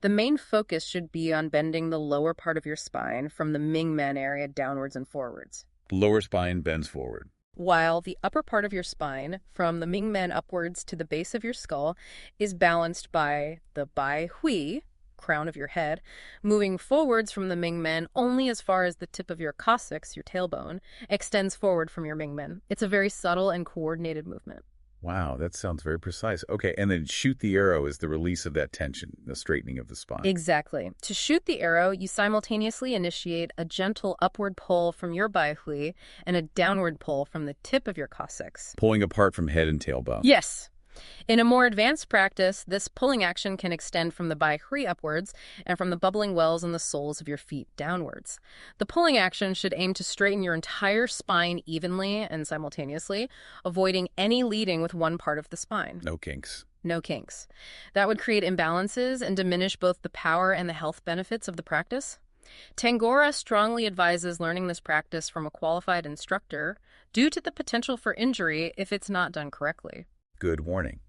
The main focus should be on bending the lower part of your spine from the Ming-Men area downwards and forwards. Lower spine bends forward. While the upper part of your spine, from the Ming-Men upwards to the base of your skull, is balanced by the Bai Hui, crown of your head, moving forwards from the Ming-Men only as far as the tip of your coccyx, your tailbone, extends forward from your Ming-Men. It's a very subtle and coordinated movement. Wow, that sounds very precise. Okay, and then shoot the arrow is the release of that tension, the straightening of the spine. Exactly. To shoot the arrow, you simultaneously initiate a gentle upward pull from your Bai Hui and a downward pull from the tip of your coccyx. Pulling apart from head and tailbone. Yes. In a more advanced practice, this pulling action can extend from the Bai Hui upwards and from the bubbling wells on the soles of your feet downwards. The pulling action should aim to straighten your entire spine evenly and simultaneously, avoiding any leading with one part of the spine. No kinks. No kinks. That would create imbalances and diminish both the power and the health benefits of the practice. Tangora strongly advises learning this practice from a qualified instructor due to the potential for injury if it's not done correctly. Good warning.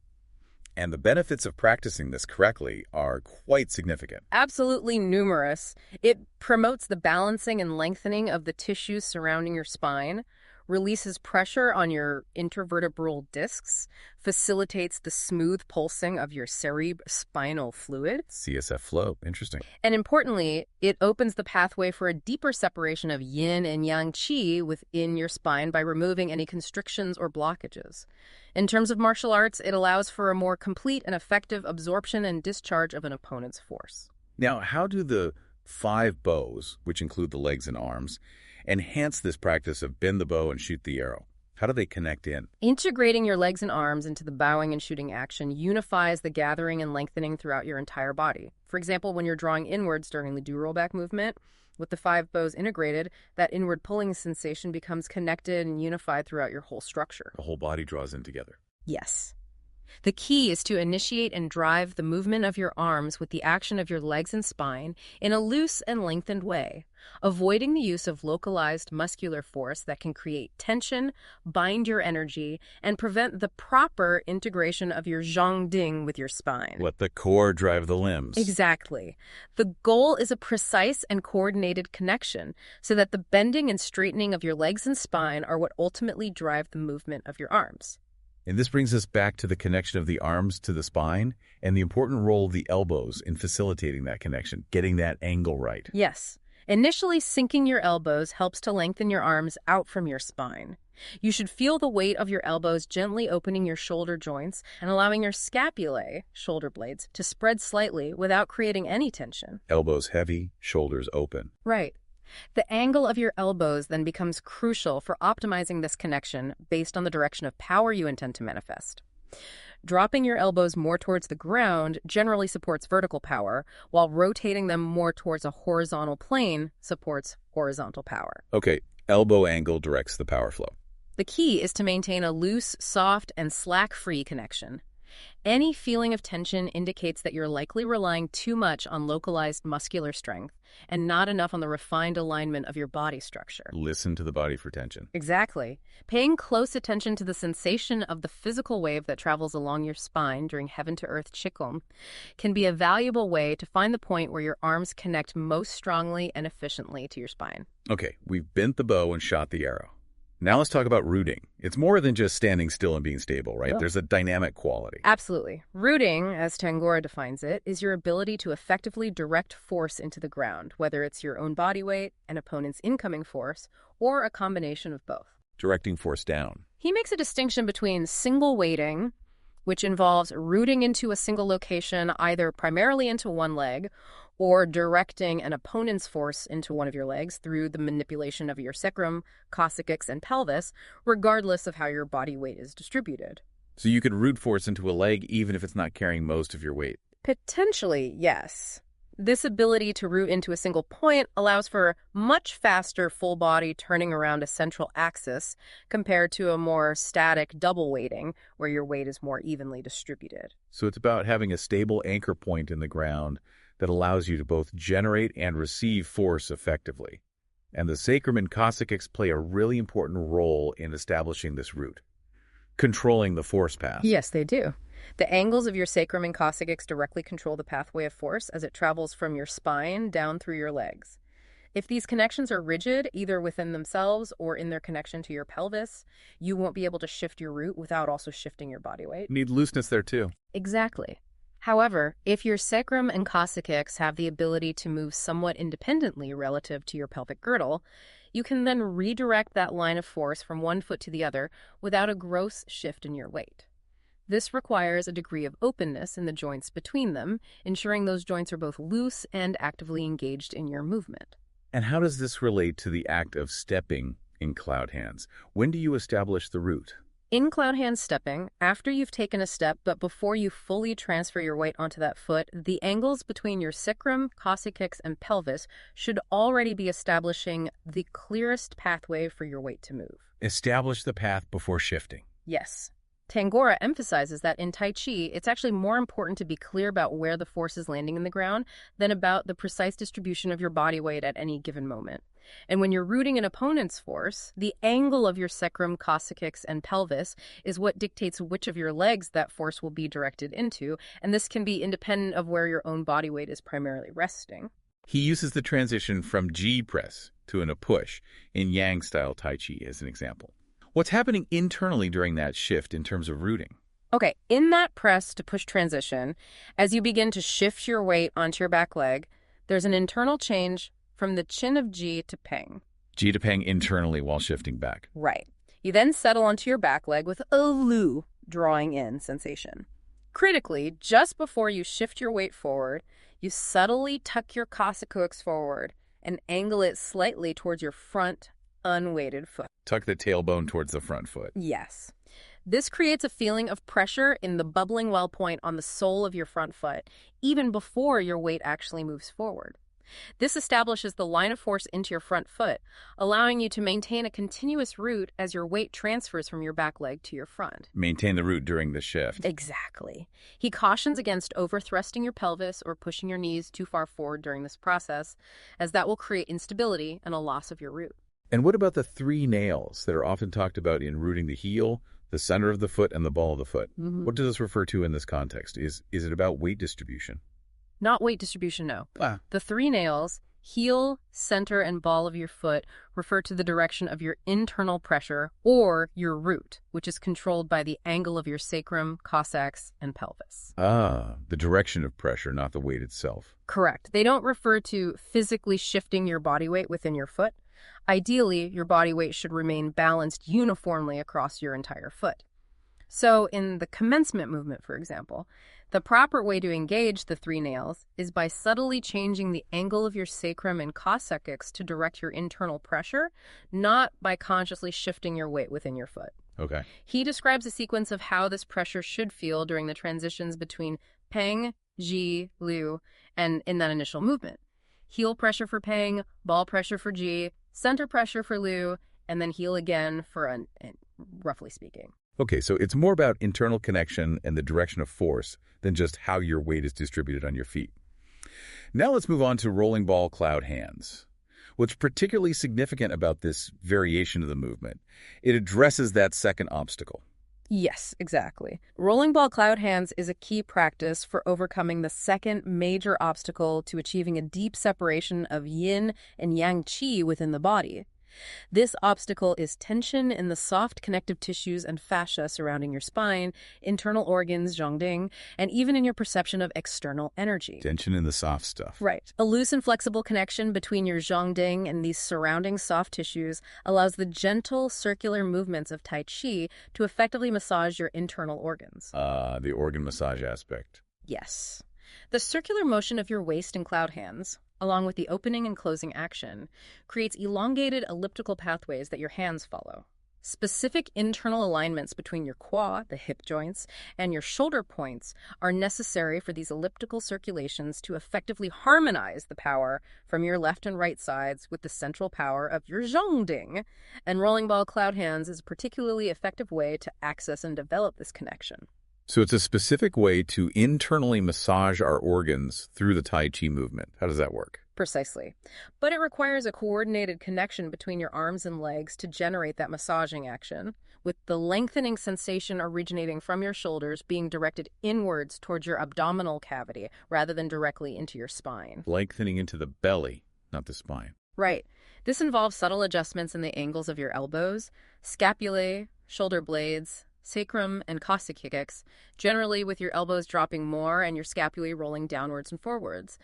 And the benefits of practicing this correctly are quite significant. Absolutely numerous. It promotes the balancing and lengthening of the tissues surrounding your spine, releases pressure on your intervertebral discs, facilitates the smooth pulsing of your cerebrospinal fluid, CSF flow. Interesting. and importantly, it opens the pathway for a deeper separation of yin and yang qi within your spine by removing any constrictions or blockages. In terms of martial arts, it allows for a more complete and effective absorption and discharge of an opponent's force. Now, how do the 5 bows, which include the legs and arms, enhance this practice of bend the bow and shoot the arrow? How do they connect in? Integrating your legs and arms into the bowing and shooting action unifies the gathering and lengthening throughout your entire body. For example, when you're drawing inwards during the do rollback movement, with the 5 bows integrated, that inward pulling sensation becomes connected and unified throughout your whole structure. The whole body draws in together. Yes. The key is to initiate and drive the movement of your arms with the action of your legs and spine in a loose and lengthened way, avoiding the use of localized muscular force that can create tension, bind your energy, and prevent the proper integration of your Zhong with your spine. Let the core drive the limbs. Exactly. The goal is a precise and coordinated connection so that the bending and straightening of your legs and spine are what ultimately drive the movement of your arms. And this brings us back to the connection of the arms to the spine and the important role of the elbows in facilitating that connection, getting that angle right. Yes. Initially, sinking your elbows helps to lengthen your arms out from your spine. You should feel the weight of your elbows gently opening your shoulder joints and allowing your scapulae, shoulder blades, to spread slightly without creating any tension. Elbows heavy, shoulders open. Right. The angle of your elbows then becomes crucial for optimizing this connection based on the direction of power you intend to manifest. Dropping your elbows more towards the ground generally supports vertical power, while rotating them more towards a horizontal plane supports horizontal power. Okay, elbow angle directs the power flow. The key is to maintain a loose, soft, and slack-free connection. Any feeling of tension indicates that you're likely relying too much on localized muscular strength and not enough on the refined alignment of your body structure. Listen to the body for tension. Exactly. Paying close attention to the sensation of the physical wave that travels along your spine during heaven-to-earth Qigong can be a valuable way to find the point where your arms connect most strongly and efficiently to your spine. Okay, we've bent the bow and shot the arrow. Now let's talk about rooting. It's more than just standing still and being stable, right? Yeah. There's a dynamic quality. Absolutely. Rooting, as Tangora defines it, is your ability to effectively direct force into the ground, whether it's your own body weight, an opponent's incoming force, or a combination of both. Directing force down. He makes a distinction between single weighting, which involves rooting into a single location, either primarily into one leg, or directing an opponent's force into one of your legs through the manipulation of your sacrum, coccyx, and pelvis, regardless of how your body weight is distributed. So you could root force into a leg even if it's not carrying most of your weight. Potentially, yes. This ability to root into a single point allows for much faster full body turning around a central axis compared to a more static double weighting where your weight is more evenly distributed. So it's about having a stable anchor point in the ground that allows you to both generate and receive force effectively. And the sacrum and coccyx play a really important role in establishing this root, controlling the force path. Yes, they do. The angles of your sacrum and coccyx directly control the pathway of force as it travels from your spine down through your legs. If these connections are rigid, either within themselves or in their connection to your pelvis, you won't be able to shift your root without also shifting your body weight. You need looseness there too. Exactly. However, if your sacrum and coccyx have the ability to move somewhat independently relative to your pelvic girdle, you can then redirect that line of force from one foot to the other without a gross shift in your weight. This requires a degree of openness in the joints between them, ensuring those joints are both loose and actively engaged in your movement. And how does this relate to the act of stepping in cloud hands? When do you establish the root? In cloud hand stepping, after you've taken a step but before you fully transfer your weight onto that foot, the angles between your sacrum, coccyx, and pelvis should already be establishing the clearest pathway for your weight to move. Establish the path before shifting. Yes. Tangora emphasizes that in Tai Chi, it's actually more important to be clear about where the force is landing in the ground than about the precise distribution of your body weight at any given moment. And when you're rooting an opponent's force, the angle of your sacrum, coccyx, and pelvis is what dictates which of your legs that force will be directed into, and this can be independent of where your own body weight is primarily resting. He uses the transition from Ji press to a push in Yang-style Tai Chi as an example. What's happening internally during that shift in terms of rooting? Okay, in that press to push transition, as you begin to shift your weight onto your back leg, there's an internal change from the chin of Ji to Peng. Ji to Peng internally while shifting back. Right. You then settle onto your back leg with a Lu drawing in sensation. Critically, just before you shift your weight forward, you subtly tuck your coccyx forward and angle it slightly towards your front, unweighted foot. Tuck the tailbone towards the front foot. Yes. This creates a feeling of pressure in the bubbling well point on the sole of your front foot, even before your weight actually moves forward. This establishes the line of force into your front foot, allowing you to maintain a continuous root as your weight transfers from your back leg to your front. Maintain the root during the shift. Exactly. He cautions against overthrusting your pelvis or pushing your knees too far forward during this process, as that will create instability and a loss of your root. And what about the 3 nails that are often talked about in rooting the heel, the center of the foot, and the ball of the foot? What does this refer to in this context? Is it about weight distribution? Not weight distribution, no. The 3 nails, heel, center, and ball of your foot, refer to the direction of your internal pressure or your root, which is controlled by the angle of your sacrum, coccyx, and pelvis. The direction of pressure, not the weight itself. Correct. They don't refer to physically shifting your body weight within your foot. Ideally, your body weight should remain balanced uniformly across your entire foot. So in the commencement movement, for example, the proper way to engage the 3 nails is by subtly changing the angle of your sacrum and coccyx to direct your internal pressure, not by consciously shifting your weight within your foot. Okay. He describes a sequence of how this pressure should feel during the transitions between Peng, Ji, Liu, and in that initial movement. Heel pressure for Peng, ball pressure for Ji, center pressure for Liu, and then heel again for roughly speaking. Okay, so it's more about internal connection and the direction of force than just how your weight is distributed on your feet. Now let's move on to rolling ball cloud hands. What's particularly significant about this variation of the movement, it addresses that second obstacle. Yes, exactly. Rolling ball cloud hands is a key practice for overcoming the second major obstacle to achieving a deep separation of yin and yang qi within the body. This obstacle is tension in the soft connective tissues and fascia surrounding your spine, internal organs, Zhong, and even in your perception of external energy. Tension in the soft stuff. Right. A loose and flexible connection between your Zhong and these surrounding soft tissues allows the gentle circular movements of Tai Chi to effectively massage your internal organs. The organ massage aspect. Yes. The circular motion of your waist and cloud hands, along with the opening and closing action, creates elongated elliptical pathways that your hands follow. Specific internal alignments between your quad, the hip joints, and your shoulder points are necessary for these elliptical circulations to effectively harmonize the power from your left and right sides with the central power of your Zhongding. And rolling ball cloud hands is a particularly effective way to access and develop this connection. So it's a specific way to internally massage our organs through the Tai Chi movement. How does that work? Precisely. But it requires a coordinated connection between your arms and legs to generate that massaging action, with the lengthening sensation originating from your shoulders being directed inwards towards your abdominal cavity rather than directly into your spine. Lengthening into the belly, not the spine. Right. This involves subtle adjustments in the angles of your elbows, scapulae, shoulder blades, sacrum, and coccyx, generally with your elbows dropping more and your scapulae rolling downwards and forwards.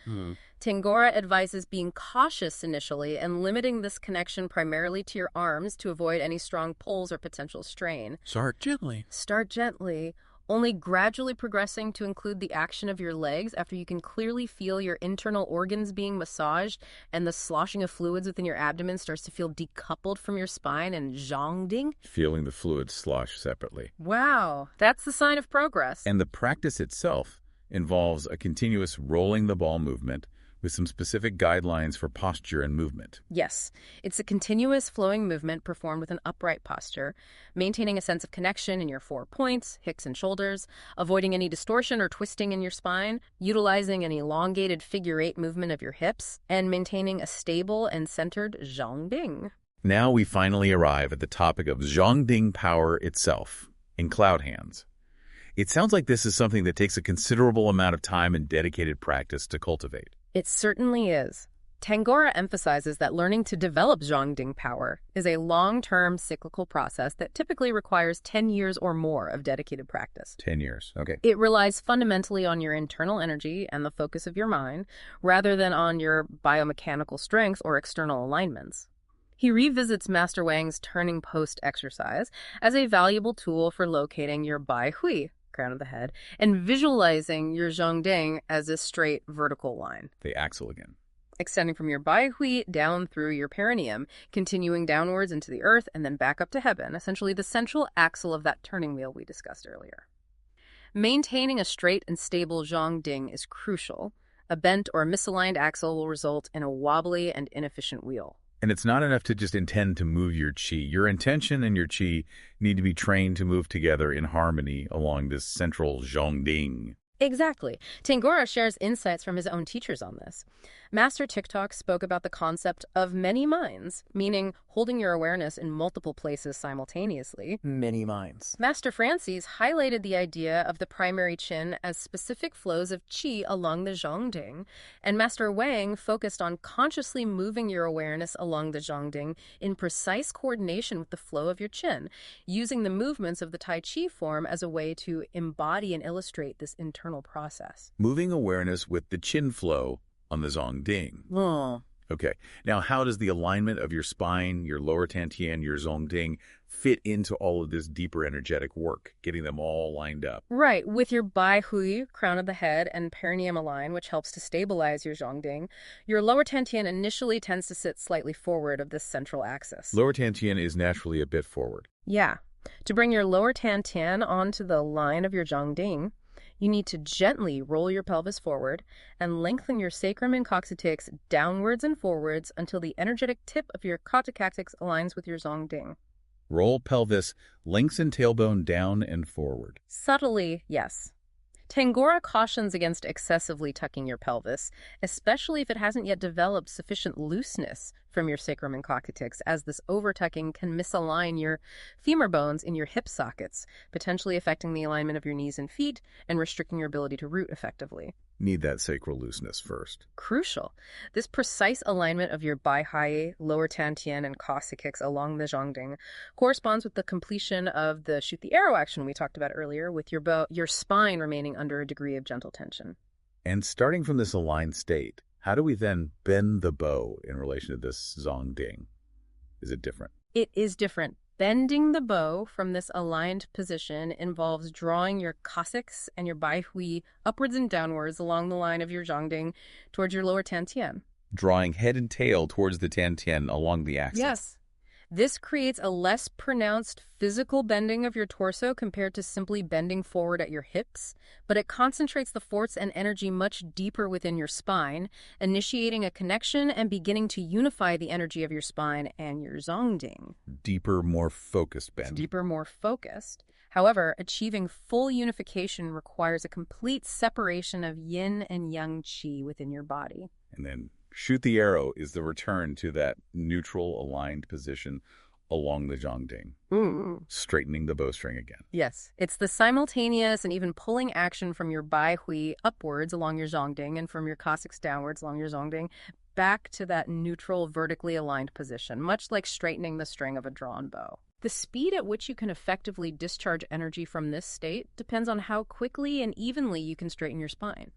Tangora advises being cautious initially and limiting this connection primarily to your arms to avoid any strong pulls or potential strain. Start gently. Start gently, only gradually progressing to include the action of your legs after you can clearly feel your internal organs being massaged and the sloshing of fluids within your abdomen starts to feel decoupled from your spine and zhongding. Feeling the fluid slosh separately. Wow, that's the sign of progress. And the practice itself involves a continuous rolling the ball movement with some specific guidelines for posture and movement. Yes, it's a continuous flowing movement performed with an upright posture, maintaining a sense of connection in your 4 points, hips and shoulders, avoiding any distortion or twisting in your spine, utilizing an elongated figure-8 movement of your hips, and maintaining a stable and centered zhong. Now we finally arrive at the topic of Zhong power itself, in cloud hands. It sounds like this is something that takes a considerable amount of time and dedicated practice to cultivate. It certainly is. Tangora emphasizes that learning to develop Zhong power is a long-term cyclical process that typically requires 10 years or more of dedicated practice. 10 years, okay. It relies fundamentally on your internal energy and the focus of your mind, rather than on your biomechanical strength or external alignments. He revisits Master Wang's turning post exercise as a valuable tool for locating your bai hui, crown of the head, and visualizing your zhong as a straight vertical line. The axle again. Extending from your bai hui down through your perineum, continuing downwards into the earth, and then back up to heaven, essentially the central axle of that turning wheel we discussed earlier. Maintaining a straight and stable zhong is crucial. A bent or misaligned axle will result in a wobbly and inefficient wheel. And it's not enough to just intend to move your qi. Your intention and your qi need to be trained to move together in harmony along this central zhongding. Exactly. Tangora shares insights from his own teachers on this. Master TikTok spoke about the concept of many minds, meaning holding your awareness in multiple places simultaneously. Many minds. Master Francis highlighted the idea of the primary chin as specific flows of qi along the zhongding, and Master Wang focused on consciously moving your awareness along the zhongding in precise coordination with the flow of your chin, using the movements of the Tai Chi form as a way to embody and illustrate this internal process. Moving awareness with the chin flow on the zhongding. Oh. Okay. Now, how does the alignment of your spine, your lower dantian, your zhongding fit into all of this deeper energetic work, getting them all lined up? Right. With your bai hui, crown of the head, and perineum aligned, which helps to stabilize your zhongding, your lower dantian initially tends to sit slightly forward of this central axis. Lower dantian is naturally a bit forward. Yeah. To bring your lower dantian onto the line of your zhongding, you need to gently roll your pelvis forward and lengthen your sacrum and coccyx downwards and forwards until the energetic tip of your coccyx aligns with your zhongding. Roll pelvis, lengthen tailbone down and forward. Subtly, yes. Tangora cautions against excessively tucking your pelvis, especially if it hasn't yet developed sufficient looseness from your sacrum and coccyx, as this over-tucking can misalign your femur bones in your hip sockets, potentially affecting the alignment of your knees and feet and restricting your ability to root effectively. Need that sacral looseness first. Crucial. This precise alignment of your bai hai, lower dantian, and coccyx along the zhongding corresponds with the completion of the shoot the arrow action we talked about earlier, with your spine remaining under a degree of gentle tension. And starting from this aligned state, how do we then bend the bow in relation to this zhongding? Is it different? It is different. Bending the bow from this aligned position involves drawing your coccyx and your bai hui upwards and downwards along the line of your zhongding towards your lower dantian. Drawing head and tail towards the dantian along the axis. Yes. This creates a less pronounced physical bending of your torso compared to simply bending forward at your hips, but it concentrates the force and energy much deeper within your spine, initiating a connection and beginning to unify the energy of your spine and your zhongding. Deeper, more focused bend. Deeper, more focused. However, achieving full unification requires a complete separation of yin and yang qi within your body. And then shoot the arrow is the return to that neutral aligned position along the zhongding, straightening the bowstring again. Yes, it's the simultaneous and even pulling action from your bai hui upwards along your zhongding and from your coccyx downwards along your zhongding back to that neutral, vertically aligned position, much like straightening the string of a drawn bow. The speed at which you can effectively discharge energy from this state depends on how quickly and evenly you can straighten your spine.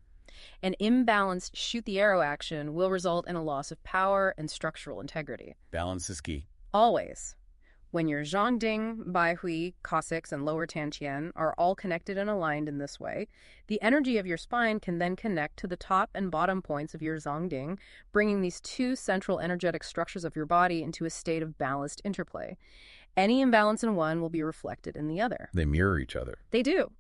An imbalanced shoot the arrow action will result in a loss of power and structural integrity. Balance is key. Always. When your zhongding, bai hui, coccyx, and lower dantian are all connected and aligned in this way, the energy of your spine can then connect to the top and bottom points of your zhongding, bringing these two central energetic structures of your body into a state of balanced interplay. Any imbalance in one will be reflected in the other. They mirror each other. They do.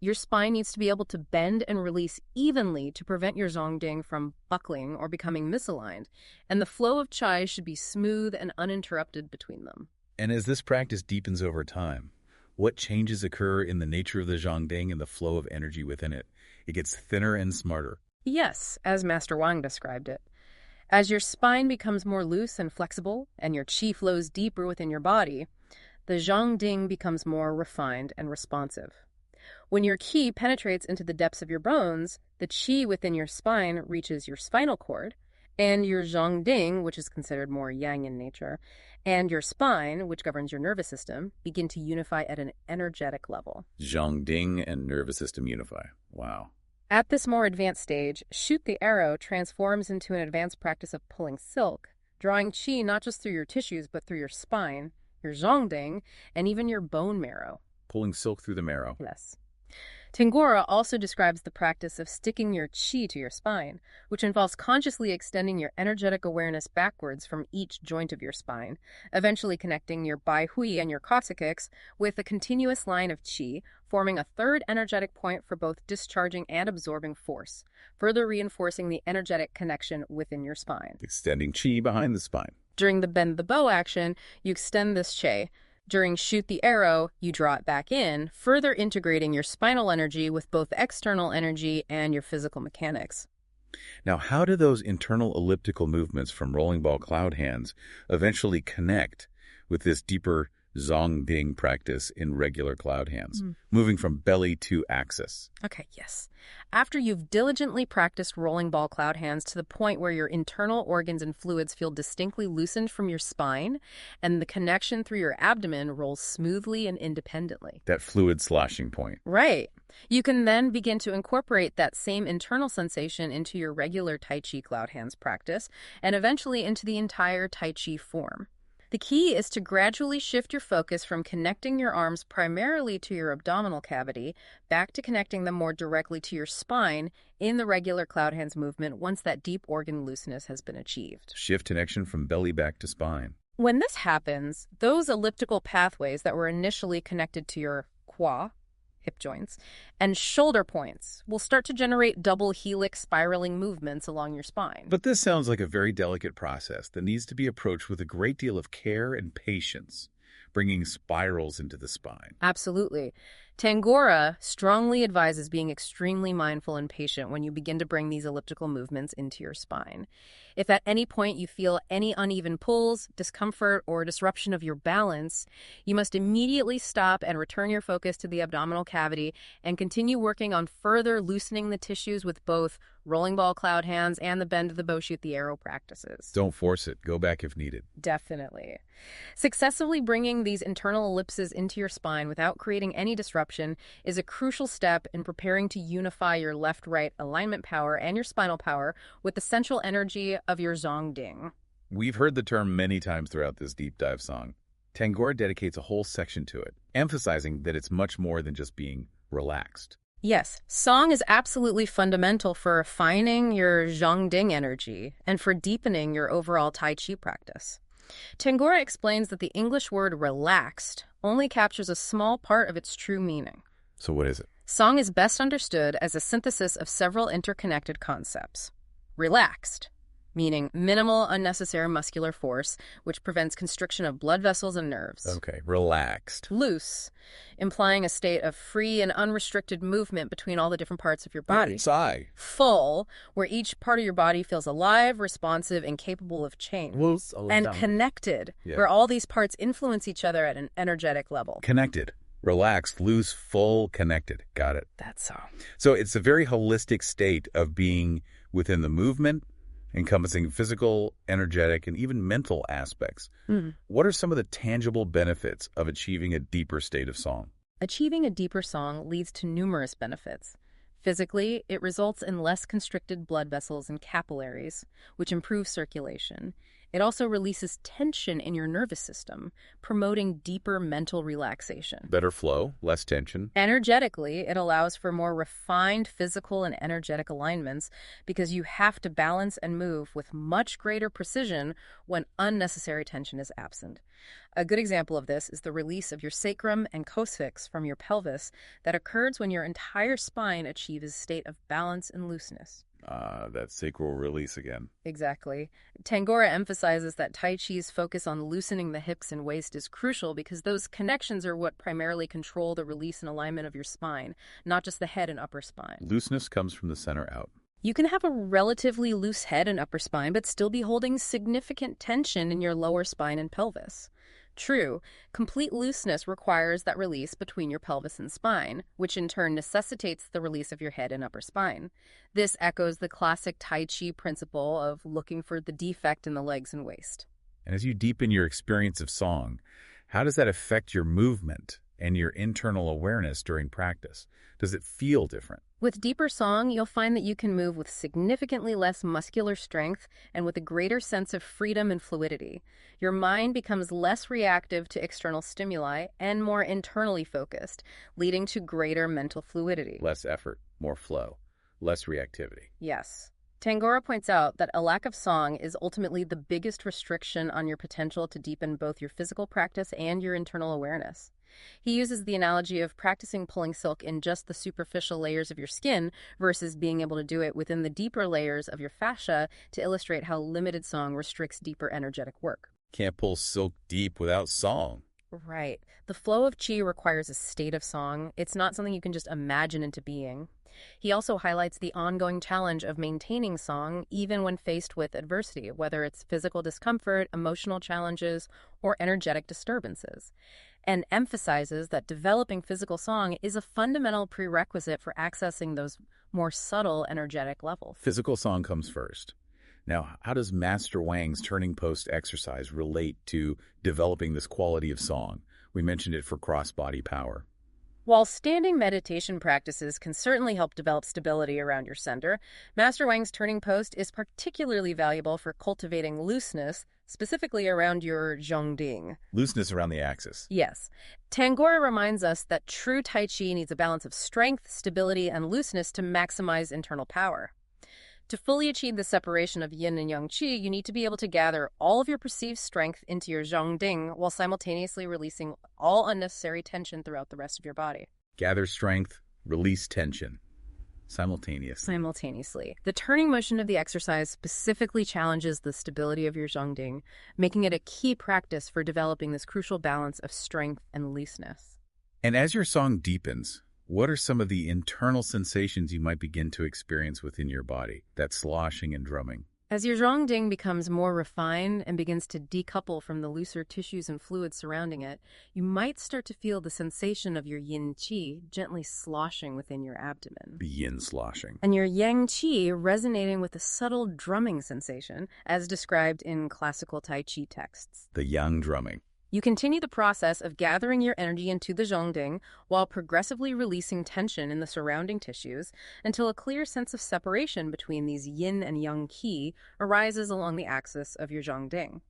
Your spine needs to be able to bend and release evenly to prevent your Zhongding from buckling or becoming misaligned, and the flow of Qi should be smooth and uninterrupted between them. And as this practice deepens over time, what changes occur in the nature of the Zhongding and the flow of energy within it? It gets thinner and smarter. Yes, as Master Wang described it. As your spine becomes more loose and flexible, and your qi flows deeper within your body, the Zhongding becomes more refined and responsive. When your qi penetrates into the depths of your bones, the qi within your spine reaches your spinal cord, and your Zhongding, which is considered more yang in nature, and your spine, which governs your nervous system, begin to unify at an energetic level. Zhongding and nervous system unify. Wow. At this more advanced stage, shoot the arrow transforms into an advanced practice of pulling silk, drawing qi not just through your tissues but through your spine, your Zhongding, and even your bone marrow. Pulling silk through the marrow. Yes. Tangora also describes the practice of sticking your qi to your spine, which involves consciously extending your energetic awareness backwards from each joint of your spine, eventually connecting your baihui and your coccyx with a continuous line of qi, forming a third energetic point for both discharging and absorbing force, further reinforcing the energetic connection within your spine. Extending qi behind the spine. During the bend the bow action, you extend this qi. During shoot the arrow, you draw it back in, further integrating your spinal energy with both external energy and your physical mechanics. Now, how do those internal elliptical movements from rolling ball cloud hands eventually connect with this deeper Zhongding practice in regular cloud hands, moving from belly to axis? Okay, yes. After you've diligently practiced rolling ball cloud hands to the point where your internal organs and fluids feel distinctly loosened from your spine and the connection through your abdomen rolls smoothly and independently. That fluid sloshing point. Right. You can then begin to incorporate that same internal sensation into your regular Tai Chi cloud hands practice and eventually into the entire Tai Chi form. The key is to gradually shift your focus from connecting your arms primarily to your abdominal cavity back to connecting them more directly to your spine in the regular cloud hands movement once that deep organ looseness has been achieved. Shift connection from belly back to spine. When this happens, those elliptical pathways that were initially connected to your qua, hip joints, and shoulder points will start to generate double helix spiraling movements along your spine. But this sounds like a very delicate process that needs to be approached with a great deal of care and patience, bringing spirals into the spine. Absolutely. Tangora strongly advises being extremely mindful and patient when you begin to bring these elliptical movements into your spine. If at any point you feel any uneven pulls, discomfort, or disruption of your balance, you must immediately stop and return your focus to the abdominal cavity and continue working on further loosening the tissues with both rolling ball cloud hands and the bend of the bow shoot the arrow practices. Don't force it. Go back if needed. Definitely. Successfully bringing these internal ellipses into your spine without creating any disruption is a crucial step in preparing to unify your left-right alignment power and your spinal power with the central energy of your Zhongding. We've heard the term many times throughout this deep dive song. Tangora dedicates a whole section to it, emphasizing that it's much more than just being relaxed. Yes, song is absolutely fundamental for refining your Zhongding energy and for deepening your overall Tai Chi practice. Tangora explains that the English word relaxed only captures a small part of its true meaning. So what is it? Song is best understood as a synthesis of several interconnected concepts. Relaxed, meaning minimal unnecessary muscular force, which prevents constriction of blood vessels and nerves. Okay, relaxed. Loose, implying a state of free and unrestricted movement between all the different parts of your body. Sigh. Full, where each part of your body feels alive, responsive, and capable of change. Loose. And connected, where all these parts influence each other at an energetic level. Connected. Relaxed, loose, full, connected. Got it. That's all. So it's a very holistic state of being within the movement, encompassing physical, energetic, and even mental aspects. What are some of the tangible benefits of achieving a deeper state of song? Achieving a deeper song leads to numerous benefits. Physically, it results in less constricted blood vessels and capillaries, which improve circulation. It also releases tension in your nervous system, promoting deeper mental relaxation. Better flow, less tension. Energetically, it allows for more refined physical and energetic alignments because you have to balance and move with much greater precision when unnecessary tension is absent. A good example of this is the release of your sacrum and coccyx from your pelvis that occurs when your entire spine achieves a state of balance and looseness. That sacral release again. Exactly. Tangora emphasizes that Tai Chi's focus on loosening the hips and waist is crucial because those connections are what primarily control the release and alignment of your spine, not just the head and upper spine. Looseness comes from the center out. You can have a relatively loose head and upper spine, but still be holding significant tension in your lower spine and pelvis. True, complete looseness requires that release between your pelvis and spine, which in turn necessitates the release of your head and upper spine. This echoes the classic Tai Chi principle of looking for the defect in the legs and waist. And as you deepen your experience of song, how does that affect your movement and your internal awareness during practice? Does it feel different? With deeper song, you'll find that you can move with significantly less muscular strength and with a greater sense of freedom and fluidity. Your mind becomes less reactive to external stimuli and more internally focused, leading to greater mental fluidity. Less effort, more flow, less reactivity. Yes. Tangora points out that a lack of song is ultimately the biggest restriction on your potential to deepen both your physical practice and your internal awareness. He uses the analogy of practicing pulling silk in just the superficial layers of your skin versus being able to do it within the deeper layers of your fascia to illustrate how limited song restricts deeper energetic work. Can't pull silk deep without song. Right. The flow of qi requires a state of song. It's not something you can just imagine into being. He also highlights the ongoing challenge of maintaining song even when faced with adversity, whether it's physical discomfort, emotional challenges, or energetic disturbances, and emphasizes that developing physical song is a fundamental prerequisite for accessing those more subtle energetic levels. Physical song comes first. Now, how does Master Wang's turning post exercise relate to developing this quality of song? We mentioned it for cross-body power. While standing meditation practices can certainly help develop stability around your center, Master Wang's turning post is particularly valuable for cultivating looseness, specifically around your Zhong. Looseness around the axis. Yes. Tangora reminds us that true Tai Chi needs a balance of strength, stability, and looseness to maximize internal power. To fully achieve the separation of yin and yang qi, you need to be able to gather all of your perceived strength into your zhongding while simultaneously releasing all unnecessary tension throughout the rest of your body. Gather strength, release tension. Simultaneously. The turning motion of the exercise specifically challenges the stability of your zhongding, making it a key practice for developing this crucial balance of strength and looseness. And as your song deepens, what are some of the internal sensations you might begin to experience within your body, that sloshing and drumming? As your zhongding becomes more refined and begins to decouple from the looser tissues and fluids surrounding it, you might start to feel the sensation of your yin qi gently sloshing within your abdomen. The yin sloshing. And your yang qi resonating with a subtle drumming sensation, as described in classical Tai Chi texts. The yang drumming. You continue the process of gathering your energy into the zhongding while progressively releasing tension in the surrounding tissues until a clear sense of separation between these yin and yang qi arises along the axis of your zhongding.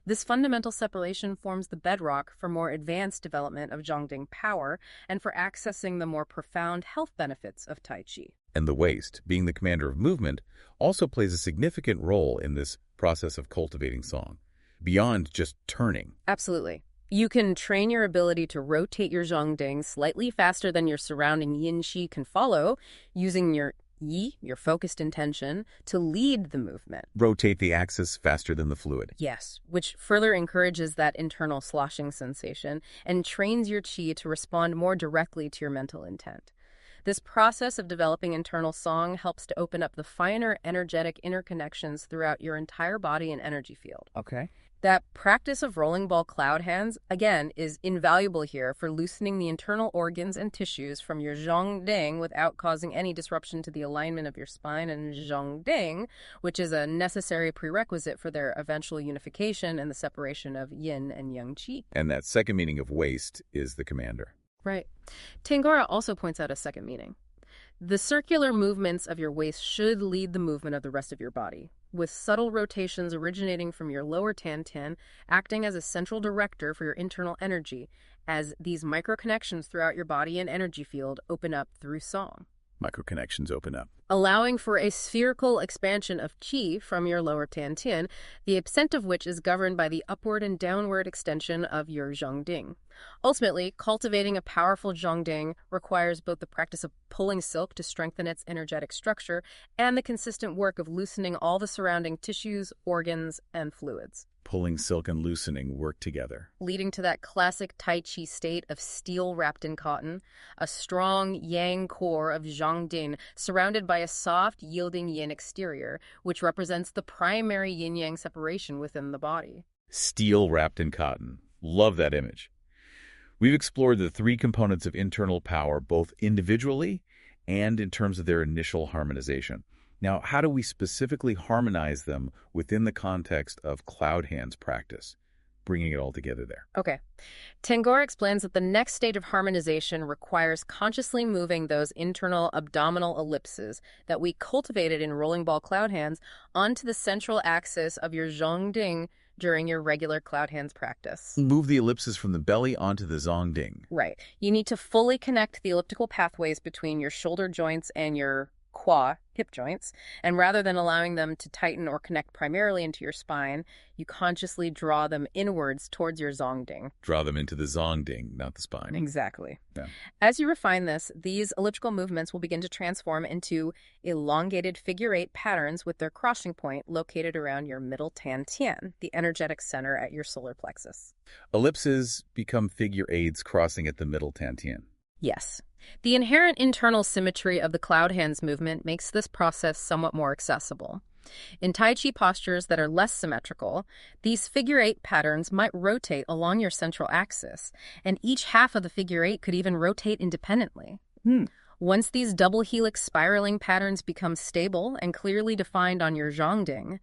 This fundamental separation forms the bedrock for more advanced development of zhongding power and for accessing the more profound health benefits of Tai Chi. And the waist, being the commander of movement, also plays a significant role in this process of cultivating song, beyond just turning. Absolutely. You can train your ability to rotate your zhongding slightly faster than your surrounding yin-qi can follow, using your yi, your focused intention, to lead the movement. Rotate the axis faster than the fluid. Yes, which further encourages that internal sloshing sensation and trains your qi to respond more directly to your mental intent. This process of developing internal song helps to open up the finer energetic interconnections throughout your entire body and energy field. Okay. That practice of rolling ball cloud hands, again, is invaluable here for loosening the internal organs and tissues from your zhongding without causing any disruption to the alignment of your spine and zhongding, which is a necessary prerequisite for their eventual unification and the separation of yin and yang qi. And that second meaning of waist is the commander. Right. Tangora also points out a second meaning. The circular movements of your waist should lead the movement of the rest of your body, with subtle rotations originating from your lower tian acting as a central director for your internal energy, as these microconnections throughout your body and energy field open up through song, Microconnections open up. allowing for a spherical expansion of qi from your lower tian, the extent of which is governed by the upward and downward extension of your zhongding. Ultimately, cultivating a powerful zhongding requires both the practice of pulling silk to strengthen its energetic structure and the consistent work of loosening all the surrounding tissues, organs, and fluids, Pulling silk and loosening work together. leading to that classic Tai Chi state of steel wrapped in cotton, a strong yang core of zhongding surrounded by a soft, yielding yin exterior, which represents the primary yin-yang separation within the body. Steel wrapped in cotton. Love that image. We've explored the three components of internal power, both individually and in terms of their initial harmonization. Now, how do we specifically harmonize them within the context of cloud hands practice, bringing it all together there? Okay. Tangora explains that the next stage of harmonization requires consciously moving those internal abdominal ellipses that we cultivated in rolling ball cloud hands onto the central axis of your zhongding during your regular cloud hands practice. Move the ellipses from the belly onto the zongding. Right. You need to fully connect the elliptical pathways between your shoulder joints and your qua, hip joints, and rather than allowing them to tighten or connect primarily into your spine, you consciously draw them inwards towards your zongding. Draw them into the zongding, not the spine. Exactly. Yeah. As you refine this, these elliptical movements will begin to transform into elongated figure eight patterns with their crossing point located around your middle tian, the energetic center at your solar plexus. Ellipses become figure eights crossing at the middle tian. Yes. The inherent internal symmetry of the cloud hands movement makes this process somewhat more accessible. In Tai Chi postures that are less symmetrical, these figure eight patterns might rotate along your central axis, and each half of the figure eight could even rotate independently. Once these double helix spiraling patterns become stable and clearly defined on your zhongding,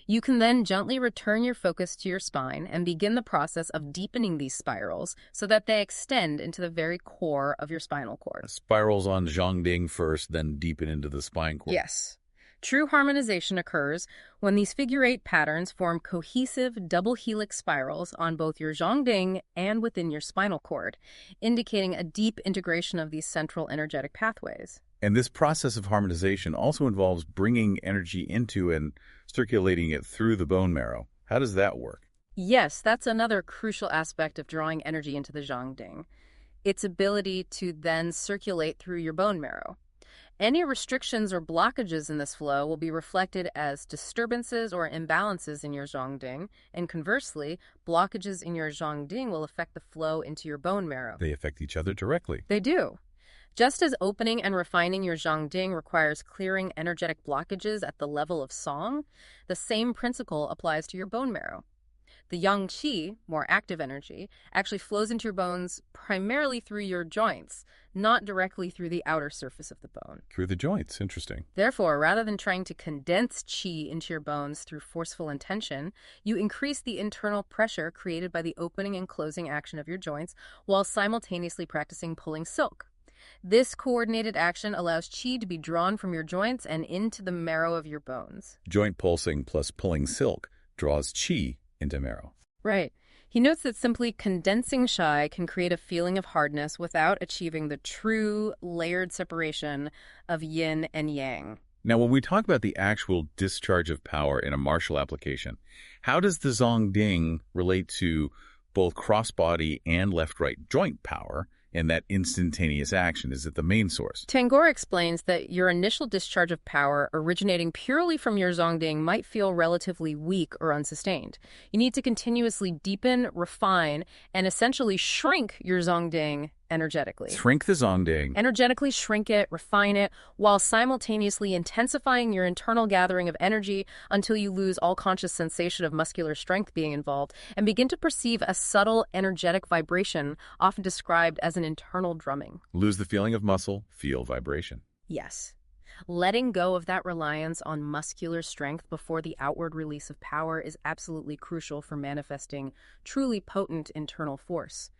you can then gently return your focus to your spine and begin the process of deepening these spirals so that they extend into the very core of your spinal cord. Spirals on zhongding first, then deepen into the spine cord. Yes. True harmonization occurs when these figure eight patterns form cohesive double helix spirals on both your zhongding and within your spinal cord, indicating a deep integration of these central energetic pathways. And this process of harmonization also involves bringing energy into and circulating it through the bone marrow. How does that work? Yes, that's another crucial aspect of drawing energy into the zhongding. Its ability to then circulate through your bone marrow. Any restrictions or blockages in this flow will be reflected as disturbances or imbalances in your zhongding, and conversely, blockages in your zhongding will affect the flow into your bone marrow. They affect each other directly. They do. Just as opening and refining your zhongding requires clearing energetic blockages at the level of song, the same principle applies to your bone marrow. The yang qi, more active energy, actually flows into your bones primarily through your joints, not directly through the outer surface of the bone. Through the joints. Interesting. Therefore, rather than trying to condense qi into your bones through forceful intention, you increase the internal pressure created by the opening and closing action of your joints while simultaneously practicing pulling silk. This coordinated action allows qi to be drawn from your joints and into the marrow of your bones. Joint pulsing plus pulling silk draws qi into marrow. Right. He notes that simply condensing qi can create a feeling of hardness without achieving the true layered separation of yin and yang. Now, when we talk about the actual discharge of power in a martial application, how does the zongding relate to both cross-body and left-right joint power in that instantaneous action? Is it the main source? Tangora explains that your initial discharge of power originating purely from your zongding might feel relatively weak or unsustained. You need to continuously deepen, refine, and essentially shrink your zongding energetically. Shrink the zongding. Energetically shrink it, refine it, while simultaneously intensifying your internal gathering of energy until you lose all conscious sensation of muscular strength being involved and begin to perceive a subtle energetic vibration, often described as an internal drumming. Lose the feeling of muscle, feel vibration. Yes. Letting go of that reliance on muscular strength before the outward release of power is absolutely crucial for manifesting truly potent internal force.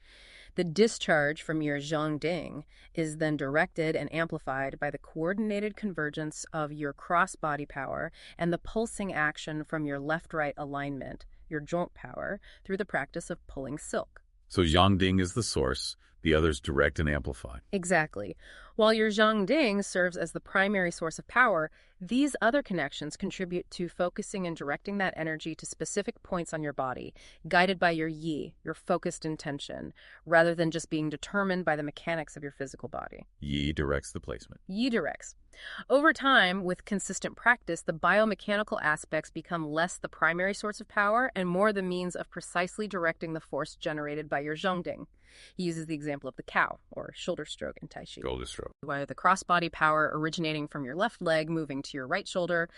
The discharge from your Zhong is then directed and amplified by the coordinated convergence of your cross-body power and the pulsing action from your left-right alignment, your Zhong power, through the practice of pulling silk. So Yangding is the source, the others direct and amplify. Exactly. While your Zhongding serves as the primary source of power, these other connections contribute to focusing and directing that energy to specific points on your body, guided by your yi, your focused intention, rather than just being determined by the mechanics of your physical body. Yi directs the placement. Yi directs. Over time, with consistent practice, the biomechanical aspects become less the primary source of power and more the means of precisely directing the force generated by your Zhongding. He uses the example of the cow, or shoulder stroke in Tai Chi. Shoulder stroke. Where the cross-body power originating from your left leg moving to your right shoulder,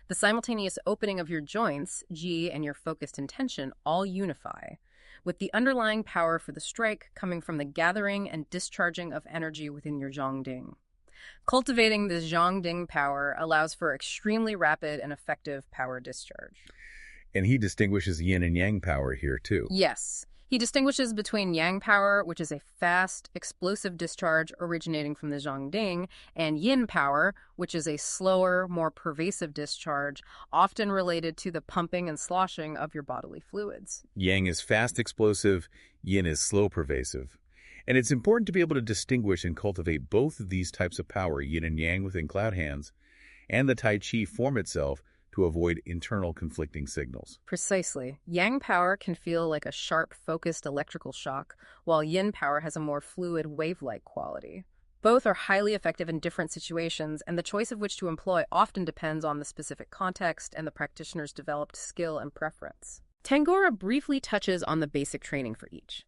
the simultaneous opening of your joints, ji, and your focused intention all unify, with the underlying power for the strike coming from the gathering and discharging of energy within your Zhongding. Cultivating this Zhongding power allows for extremely rapid and effective power discharge. And he distinguishes yin and yang power here, too. Yes. He distinguishes between yang power, which is a fast, explosive discharge originating from the Zhongding, and yin power, which is a slower, more pervasive discharge, often related to the pumping and sloshing of your bodily fluids. Yang is fast, explosive, yin is slow, pervasive. And it's important to be able to distinguish and cultivate both of these types of power, yin and yang within cloud hands, and the Tai Chi form itself, to avoid internal conflicting signals. Precisely. Yang power can feel like a sharp, focused electrical shock, while yin power has a more fluid, wave-like quality. Both are highly effective in different situations, and the choice of which to employ often depends on the specific context and the practitioner's developed skill and preference. Tangora briefly touches on the basic training for each.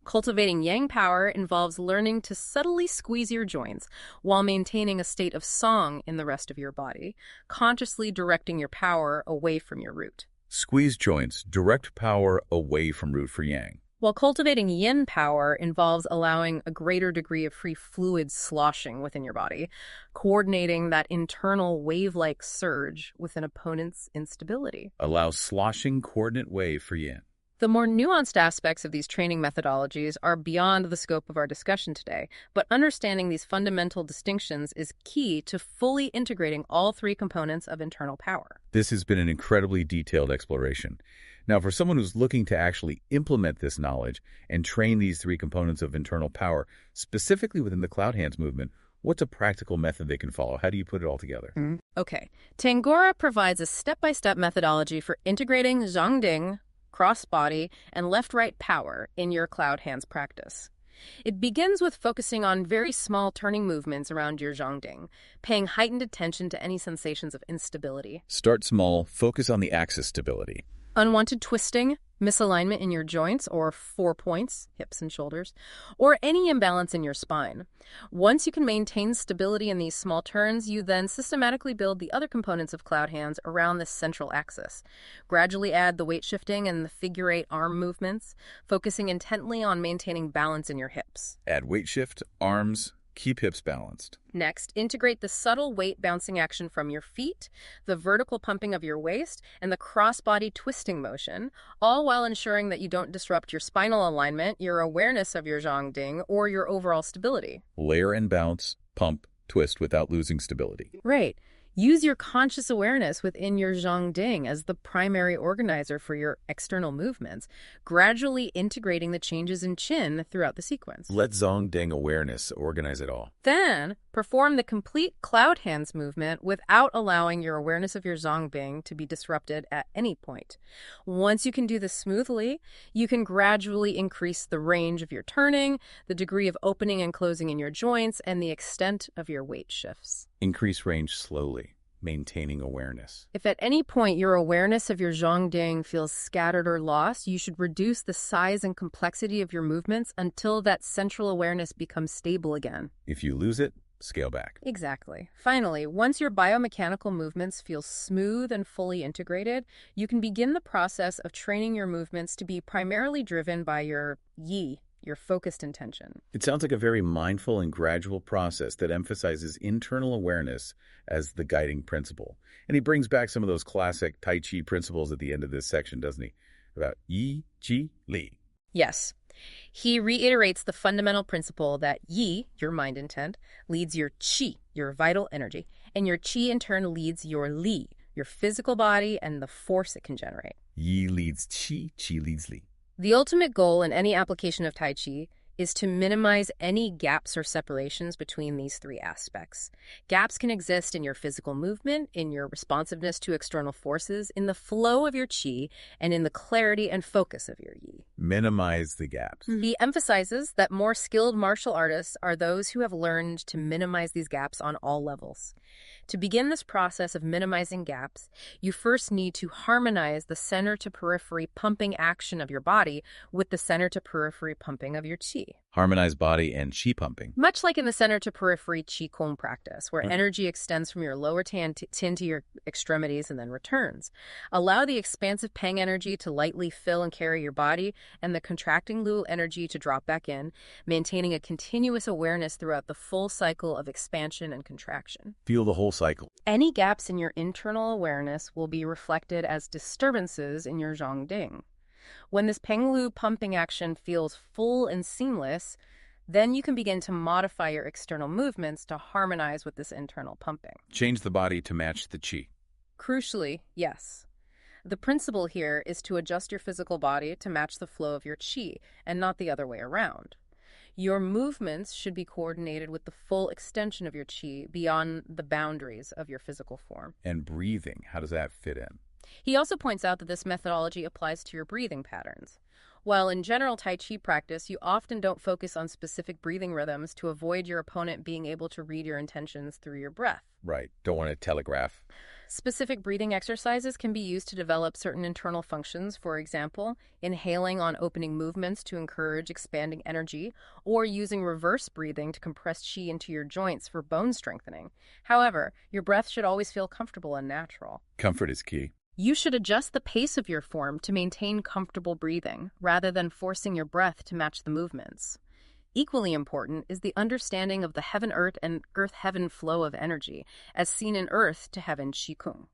Cultivating yang power involves learning to subtly squeeze your joints while maintaining a state of song in the rest of your body, consciously directing your power away from your root. Squeeze joints, direct power away from root for yang. While cultivating yin power involves allowing a greater degree of free fluid sloshing within your body, coordinating that internal wave-like surge with an opponent's instability. Allow sloshing coordinate wave for yin. The more nuanced aspects of these training methodologies are beyond the scope of our discussion today, but understanding these fundamental distinctions is key to fully integrating all three components of internal power. This has been an incredibly detailed exploration. Now, for someone who's looking to actually implement this knowledge and train these three components of internal power, specifically within the Cloud Hands movement, what's a practical method they can follow? How do you put it all together? Okay. Tangora provides a step-by-step methodology for integrating Zhongding, cross-body, and left-right power in your Cloud Hands practice. It begins with focusing on very small turning movements around your Zhongding, paying heightened attention to any sensations of instability. Start small, focus on the axis stability. Unwanted twisting, misalignment in your joints or 4 points, hips and shoulders, or any imbalance in your spine. Once you can maintain stability in these small turns, you then systematically build the other components of Cloud Hands around this central axis. Gradually add the weight shifting and the figure 8 arm movements, focusing intently on maintaining balance in your hips. Add weight shift, arms, keep hips balanced. Next, integrate the subtle weight bouncing action from your feet, the vertical pumping of your waist, and the cross-body twisting motion, all while ensuring that you don't disrupt your spinal alignment, your awareness of your Zhongding, or your overall stability. Layer and bounce, pump, twist without losing stability. Right. Use your conscious awareness within your Zhongding as the primary organizer for your external movements, gradually integrating the changes in chin throughout the sequence. Let Zhongding awareness organize it all. Then, perform the complete Cloud Hands movement without allowing your awareness of your Zhongbing to be disrupted at any point. Once you can do this smoothly, you can gradually increase the range of your turning, the degree of opening and closing in your joints, and the extent of your weight shifts. Increase range slowly, maintaining awareness. If at any point your awareness of your Zhongding feels scattered or lost, you should reduce the size and complexity of your movements until that central awareness becomes stable again. If you lose it, scale back. Exactly. Finally, once your biomechanical movements feel smooth and fully integrated, you can begin the process of training your movements to be primarily driven by your yi, your focused intention. It sounds like a very mindful and gradual process that emphasizes internal awareness as the guiding principle. And he brings back some of those classic Tai Chi principles at the end of this section, doesn't he? About Yi, Ji, Li. Yes. He reiterates the fundamental principle that yi, your mind intent, leads your qi, your vital energy, and your qi in turn leads your li, your physical body and the force it can generate. Yi leads qi, qi leads li. The ultimate goal in any application of Tai Chi is to minimize any gaps or separations between these three aspects. Gaps can exist in your physical movement, in your responsiveness to external forces, in the flow of your qi, and in the clarity and focus of your yi. Minimize the gaps. He emphasizes that more skilled martial artists are those who have learned to minimize these gaps on all levels. To begin this process of minimizing gaps, you first need to harmonize the center to periphery pumping action of your body with the center to periphery pumping of your qi. Harmonize body and qi pumping. Much like in the center to periphery qigong practice, where energy extends from your lower tin to your extremities and then returns. Allow the expansive peng energy to lightly fill and carry your body and the contracting lu energy to drop back in, maintaining a continuous awareness throughout the full cycle of expansion and contraction. Feel the whole cycle. Any gaps in your internal awareness will be reflected as disturbances in your Zhong Ding. When this Peng Lu pumping action feels full and seamless, then you can begin to modify your external movements to harmonize with this internal pumping. Change the body to match the qi. Crucially, yes. The principle here is to adjust your physical body to match the flow of your qi and not the other way around. Your movements should be coordinated with the full extension of your qi beyond the boundaries of your physical form. And breathing, how does that fit in? He also points out that this methodology applies to your breathing patterns. While in general Tai Chi practice, you often don't focus on specific breathing rhythms to avoid your opponent being able to read your intentions through your breath. Right. Don't want to telegraph. Specific breathing exercises can be used to develop certain internal functions, for example, inhaling on opening movements to encourage expanding energy, or using reverse breathing to compress qi into your joints for bone strengthening. However, your breath should always feel comfortable and natural. Comfort is key. You should adjust the pace of your form to maintain comfortable breathing, rather than forcing your breath to match the movements. Equally important is the understanding of the heaven-earth and earth-heaven flow of energy, as seen in earth to heaven qigong.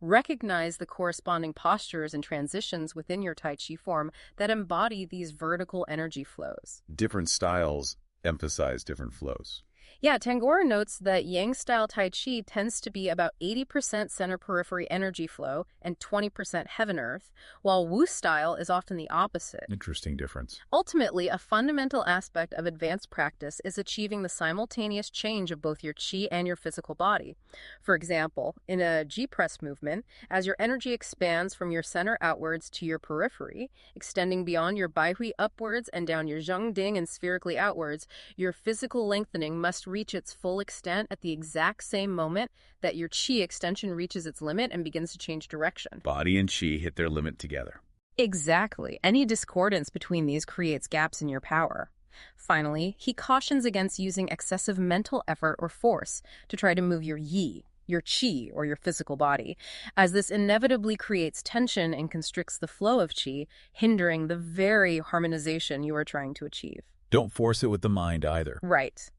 Recognize the corresponding postures and transitions within your Tai Chi form that embody these vertical energy flows. Different styles emphasize different flows. Yeah, Tangora notes that Yang-style Tai Chi tends to be about 80% center periphery energy flow and 20% heaven-earth, while Wu style is often the opposite. Interesting difference. Ultimately, a fundamental aspect of advanced practice is achieving the simultaneous change of both your qi and your physical body. For example, in a G-press movement, as your energy expands from your center outwards to your periphery, extending beyond your baihui upwards and down your zheng ding and spherically outwards, your physical lengthening must reach its full extent at the exact same moment that your qi extension reaches its limit and begins to change direction. Body and qi hit their limit together. Exactly. Any discordance between these creates gaps in your power. Finally, he cautions against using excessive mental effort or force to try to move your yi, your qi, or your physical body, as this inevitably creates tension and constricts the flow of qi, hindering the very harmonization you are trying to achieve. Don't force it with the mind either. Right.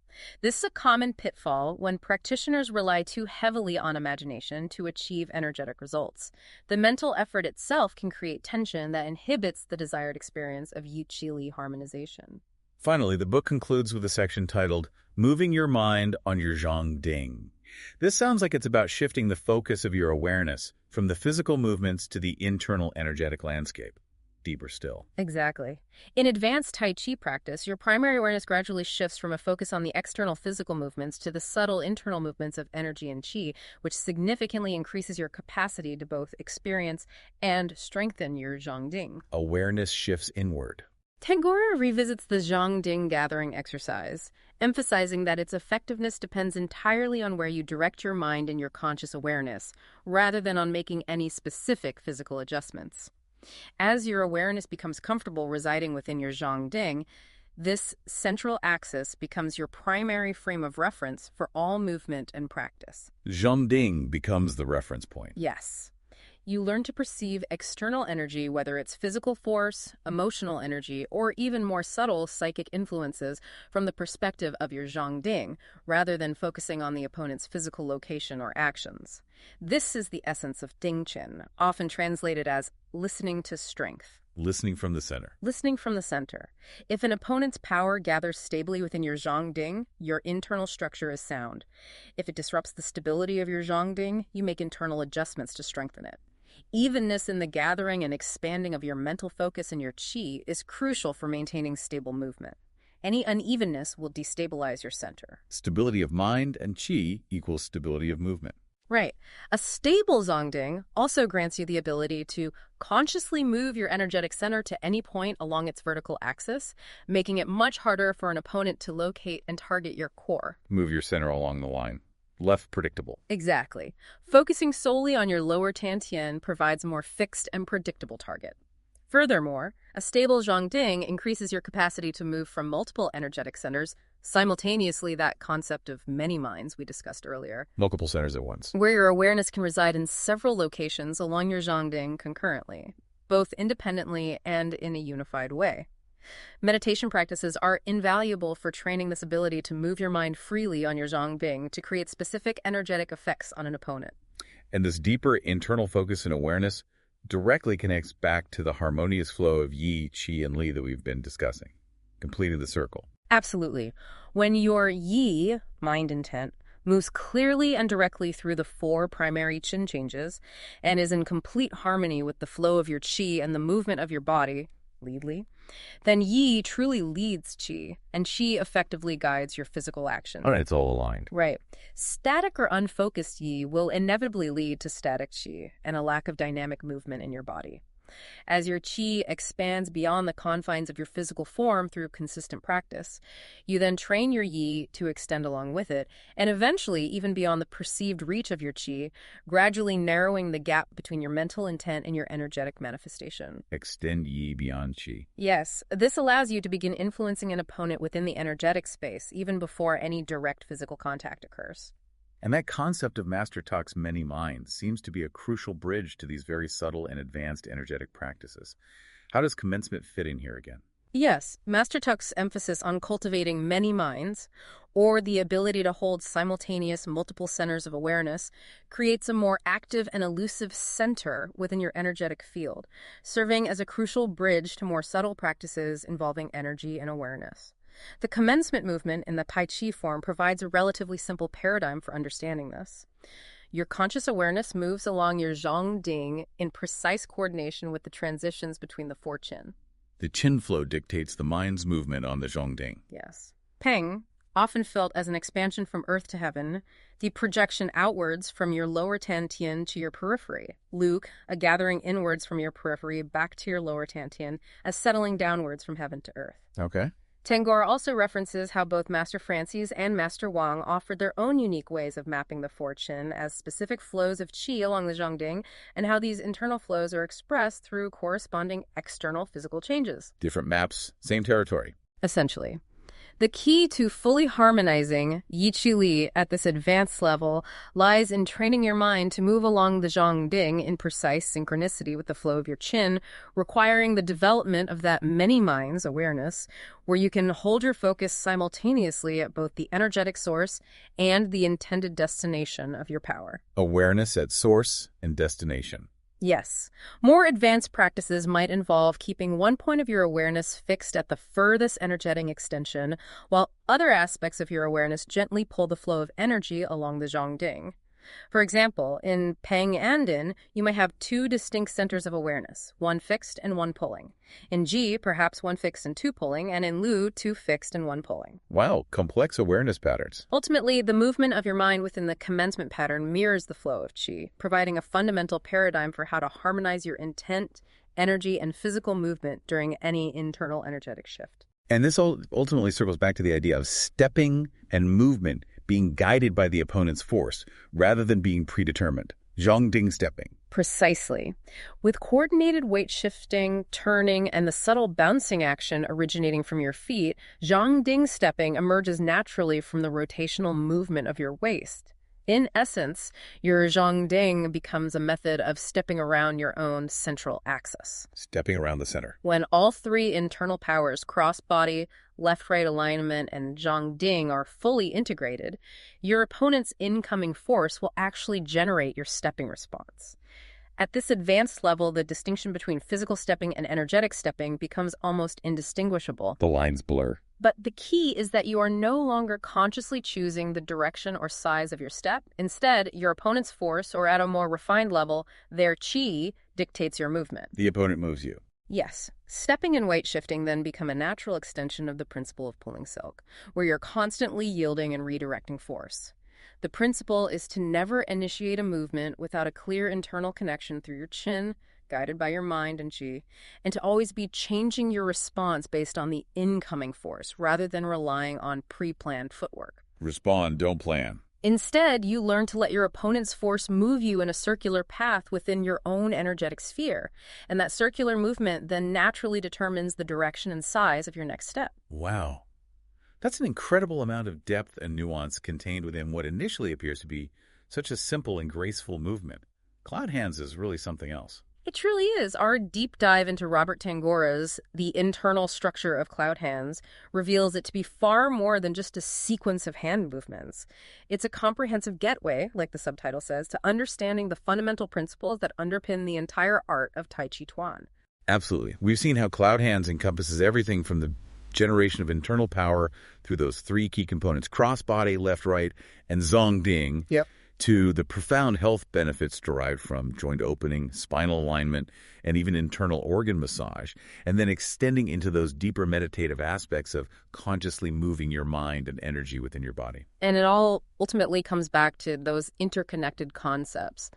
This is a common pitfall when practitioners rely too heavily on imagination to achieve energetic results. The mental effort itself can create tension that inhibits the desired experience of Yi-Qi-Li harmonization. Finally, the book concludes with a section titled, Moving Your Mind on Your Zhong Ding. This sounds like it's about shifting the focus of your awareness from the physical movements to the internal energetic landscape. Deeper still. Exactly. In advanced Tai Chi practice, your primary awareness gradually shifts from a focus on the external physical movements to the subtle internal movements of energy and qi, which significantly increases your capacity to both experience and strengthen your Zhong Ding. Awareness shifts inward. Tangora revisits the Zhong Ding gathering exercise, emphasizing that its effectiveness depends entirely on where you direct your mind and your conscious awareness, rather than on making any specific physical adjustments. As your awareness becomes comfortable residing within your Zhong Ding, this central axis becomes your primary frame of reference for all movement and practice. Zhong Ding becomes the reference point. Yes. You learn to perceive external energy, whether it's physical force, emotional energy, or even more subtle psychic influences from the perspective of your Zhong Ding, rather than focusing on the opponent's physical location or actions. This is the essence of Ding Qin, often translated as listening to strength. Listening from the center. Listening from the center. If an opponent's power gathers stably within your Zhong Ding, your internal structure is sound. If it disrupts the stability of your Zhong Ding, you make internal adjustments to strengthen it. Evenness in the gathering and expanding of your mental focus and your qi is crucial for maintaining stable movement. Any unevenness will destabilize your center. Stability of mind and qi equals stability of movement. Right. A stable Zongding also grants you the ability to consciously move your energetic center to any point along its vertical axis, making it much harder for an opponent to locate and target your core. Move your center along the line. Less predictable. Exactly. Focusing solely on your lower Tiantian provides a more fixed and predictable target. Furthermore, a stable Zhongding increases your capacity to move from multiple energetic centers simultaneously, that concept of many minds we discussed earlier. Multiple centers at once. Where your awareness can reside in several locations along your Zhongding concurrently, both independently and in a unified way. Meditation practices are invaluable for training this ability to move your mind freely on your Zhongbing to create specific energetic effects on an opponent. And this deeper internal focus and awareness directly connects back to the harmonious flow of Yi, Qi, and Li that we've been discussing, completing the circle. Absolutely. When your Yi, mind intent, moves clearly and directly through the 4 primary Qin changes and is in complete harmony with the flow of your Qi and the movement of your body, Li, then Yi truly leads Qi, and Qi effectively guides your physical action. All right, it's all aligned. Right. Static or unfocused Yi will inevitably lead to static Qi and a lack of dynamic movement in your body. As your qi expands beyond the confines of your physical form through consistent practice, you then train your yi to extend along with it, and eventually even beyond the perceived reach of your qi, gradually narrowing the gap between your mental intent and your energetic manifestation. Extend yi beyond qi. Yes, this allows you to begin influencing an opponent within the energetic space, even before any direct physical contact occurs. And that concept of Master Talk's many minds seems to be a crucial bridge to these very subtle and advanced energetic practices. How does commencement fit in here again? Yes, Master Tuck's emphasis on cultivating many minds, or the ability to hold simultaneous multiple centers of awareness, creates a more active and elusive center within your energetic field, serving as a crucial bridge to more subtle practices involving energy and awareness. The commencement movement in the Tai Chi form provides a relatively simple paradigm for understanding this. Your conscious awareness moves along your Zhong Ding in precise coordination with the transitions between the 4 Qin. The Qin flow dictates the mind's movement on the Zhongding. Yes. Peng, often felt as an expansion from earth to heaven, the projection outwards from your lower Tiantian to your periphery. Luke, a gathering inwards from your periphery back to your lower Tiantian, as settling downwards from heaven to earth. Okay. Tangora also references how both Master Francis and Master Wang offered their own unique ways of mapping the 4 Qin as specific flows of qi along the Zhongding, and how these internal flows are expressed through corresponding external physical changes. Different maps, same territory. Essentially. The key to fully harmonizing Yi Qi Li at this advanced level lies in training your mind to move along the Zhongding in precise synchronicity with the flow of your Qin, requiring the development of that many minds awareness, where you can hold your focus simultaneously at both the energetic source and the intended destination of your power. Awareness at source and destination. Yes. More advanced practices might involve keeping one point of your awareness fixed at the furthest energetic extension, while other aspects of your awareness gently pull the flow of energy along the Zhongding. For example, in Peng and In, you might have 2 distinct centers of awareness, one fixed and one pulling. In Ji, perhaps one fixed and 2 pulling, and in Lu, 2 fixed and 1 pulling. Wow, complex awareness patterns. Ultimately, the movement of your mind within the commencement pattern mirrors the flow of Qi, providing a fundamental paradigm for how to harmonize your intent, energy, and physical movement during any internal energetic shift. And this ultimately circles back to the idea of stepping and movement being guided by the opponent's force rather than being predetermined. Zhongding stepping. Precisely. With coordinated weight shifting, turning, and the subtle bouncing action originating from your feet, Zhongding stepping emerges naturally from the rotational movement of your waist. In essence, your Zhongding becomes a method of stepping around your own central axis. Stepping around the center. When all 3 internal powers, cross-body, left-right alignment, and Zhongding are fully integrated, your opponent's incoming force will actually generate your stepping response. At this advanced level, the distinction between physical stepping and energetic stepping becomes almost indistinguishable. The lines blur. But the key is that you are no longer consciously choosing the direction or size of your step. Instead, your opponent's force, or at a more refined level, their chi, dictates your movement. The opponent moves you. Yes. Stepping and weight shifting then become a natural extension of the principle of pulling silk, where you're constantly yielding and redirecting force. The principle is to never initiate a movement without a clear internal connection through your chin, guided by your mind and chi, and to always be changing your response based on the incoming force rather than relying on pre-planned footwork. Respond, don't plan. Instead, you learn to let your opponent's force move you in a circular path within your own energetic sphere, and that circular movement then naturally determines the direction and size of your next step. Wow. That's an incredible amount of depth and nuance contained within what initially appears to be such a simple and graceful movement. Cloud hands is really something else. It truly is. Our deep dive into Robert Tangora's The Internal Structure of Cloud Hands reveals it to be far more than just a sequence of hand movements. It's a comprehensive getaway, like the subtitle says, to understanding the fundamental principles that underpin the entire art of Tai Chi Chuan. Absolutely. We've seen how cloud hands encompasses everything from the generation of internal power through those three key components, cross-body, left-right, and Zhong Ding, to the profound health benefits derived from joint opening, spinal alignment, and even internal organ massage, and then extending into those deeper meditative aspects of consciously moving your mind and energy within your body. And it all ultimately comes back to those interconnected concepts.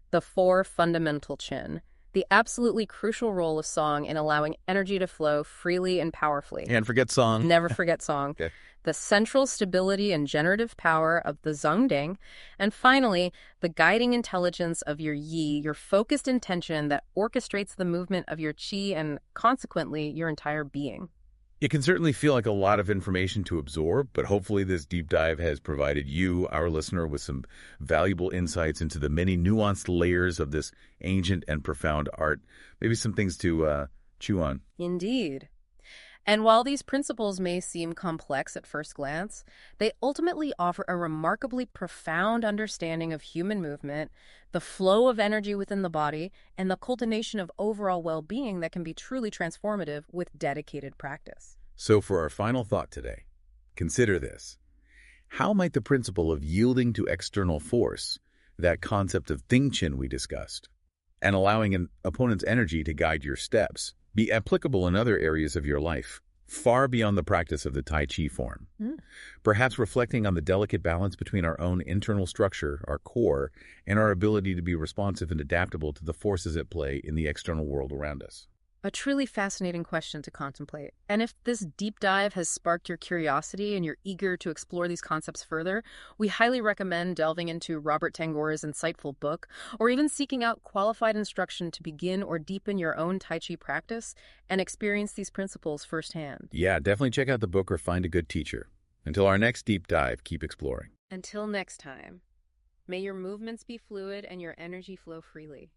The four fundamental chin, the absolutely crucial role of song in allowing energy to flow freely and powerfully. And forget song. Never forget song. Okay. The central stability and generative power of the Zhongding, and finally, the guiding intelligence of your yi, your focused intention that orchestrates the movement of your qi and, consequently, your entire being. It can certainly feel like a lot of information to absorb, but hopefully this deep dive has provided you, our listener, with some valuable insights into the many nuanced layers of this ancient and profound art. Maybe some things to chew on. Indeed. And while these principles may seem complex at first glance, they ultimately offer a remarkably profound understanding of human movement, the flow of energy within the body, and the cultivation of overall well-being that can be truly transformative with dedicated practice. So for our final thought today, consider this. How might the principle of yielding to external force, that concept of Dingqin we discussed, and allowing an opponent's energy to guide your steps, be applicable in other areas of your life, far beyond the practice of the Tai Chi form? Perhaps reflecting on the delicate balance between our own internal structure, our core, and our ability to be responsive and adaptable to the forces at play in the external world around us. A truly fascinating question to contemplate. And if this deep dive has sparked your curiosity and you're eager to explore these concepts further, we highly recommend delving into Robert Tangora's insightful book, or even seeking out qualified instruction to begin or deepen your own Tai Chi practice and experience these principles firsthand. Yeah, definitely check out the book or find a good teacher. Until our next deep dive, keep exploring. Until next time, may your movements be fluid and your energy flow freely.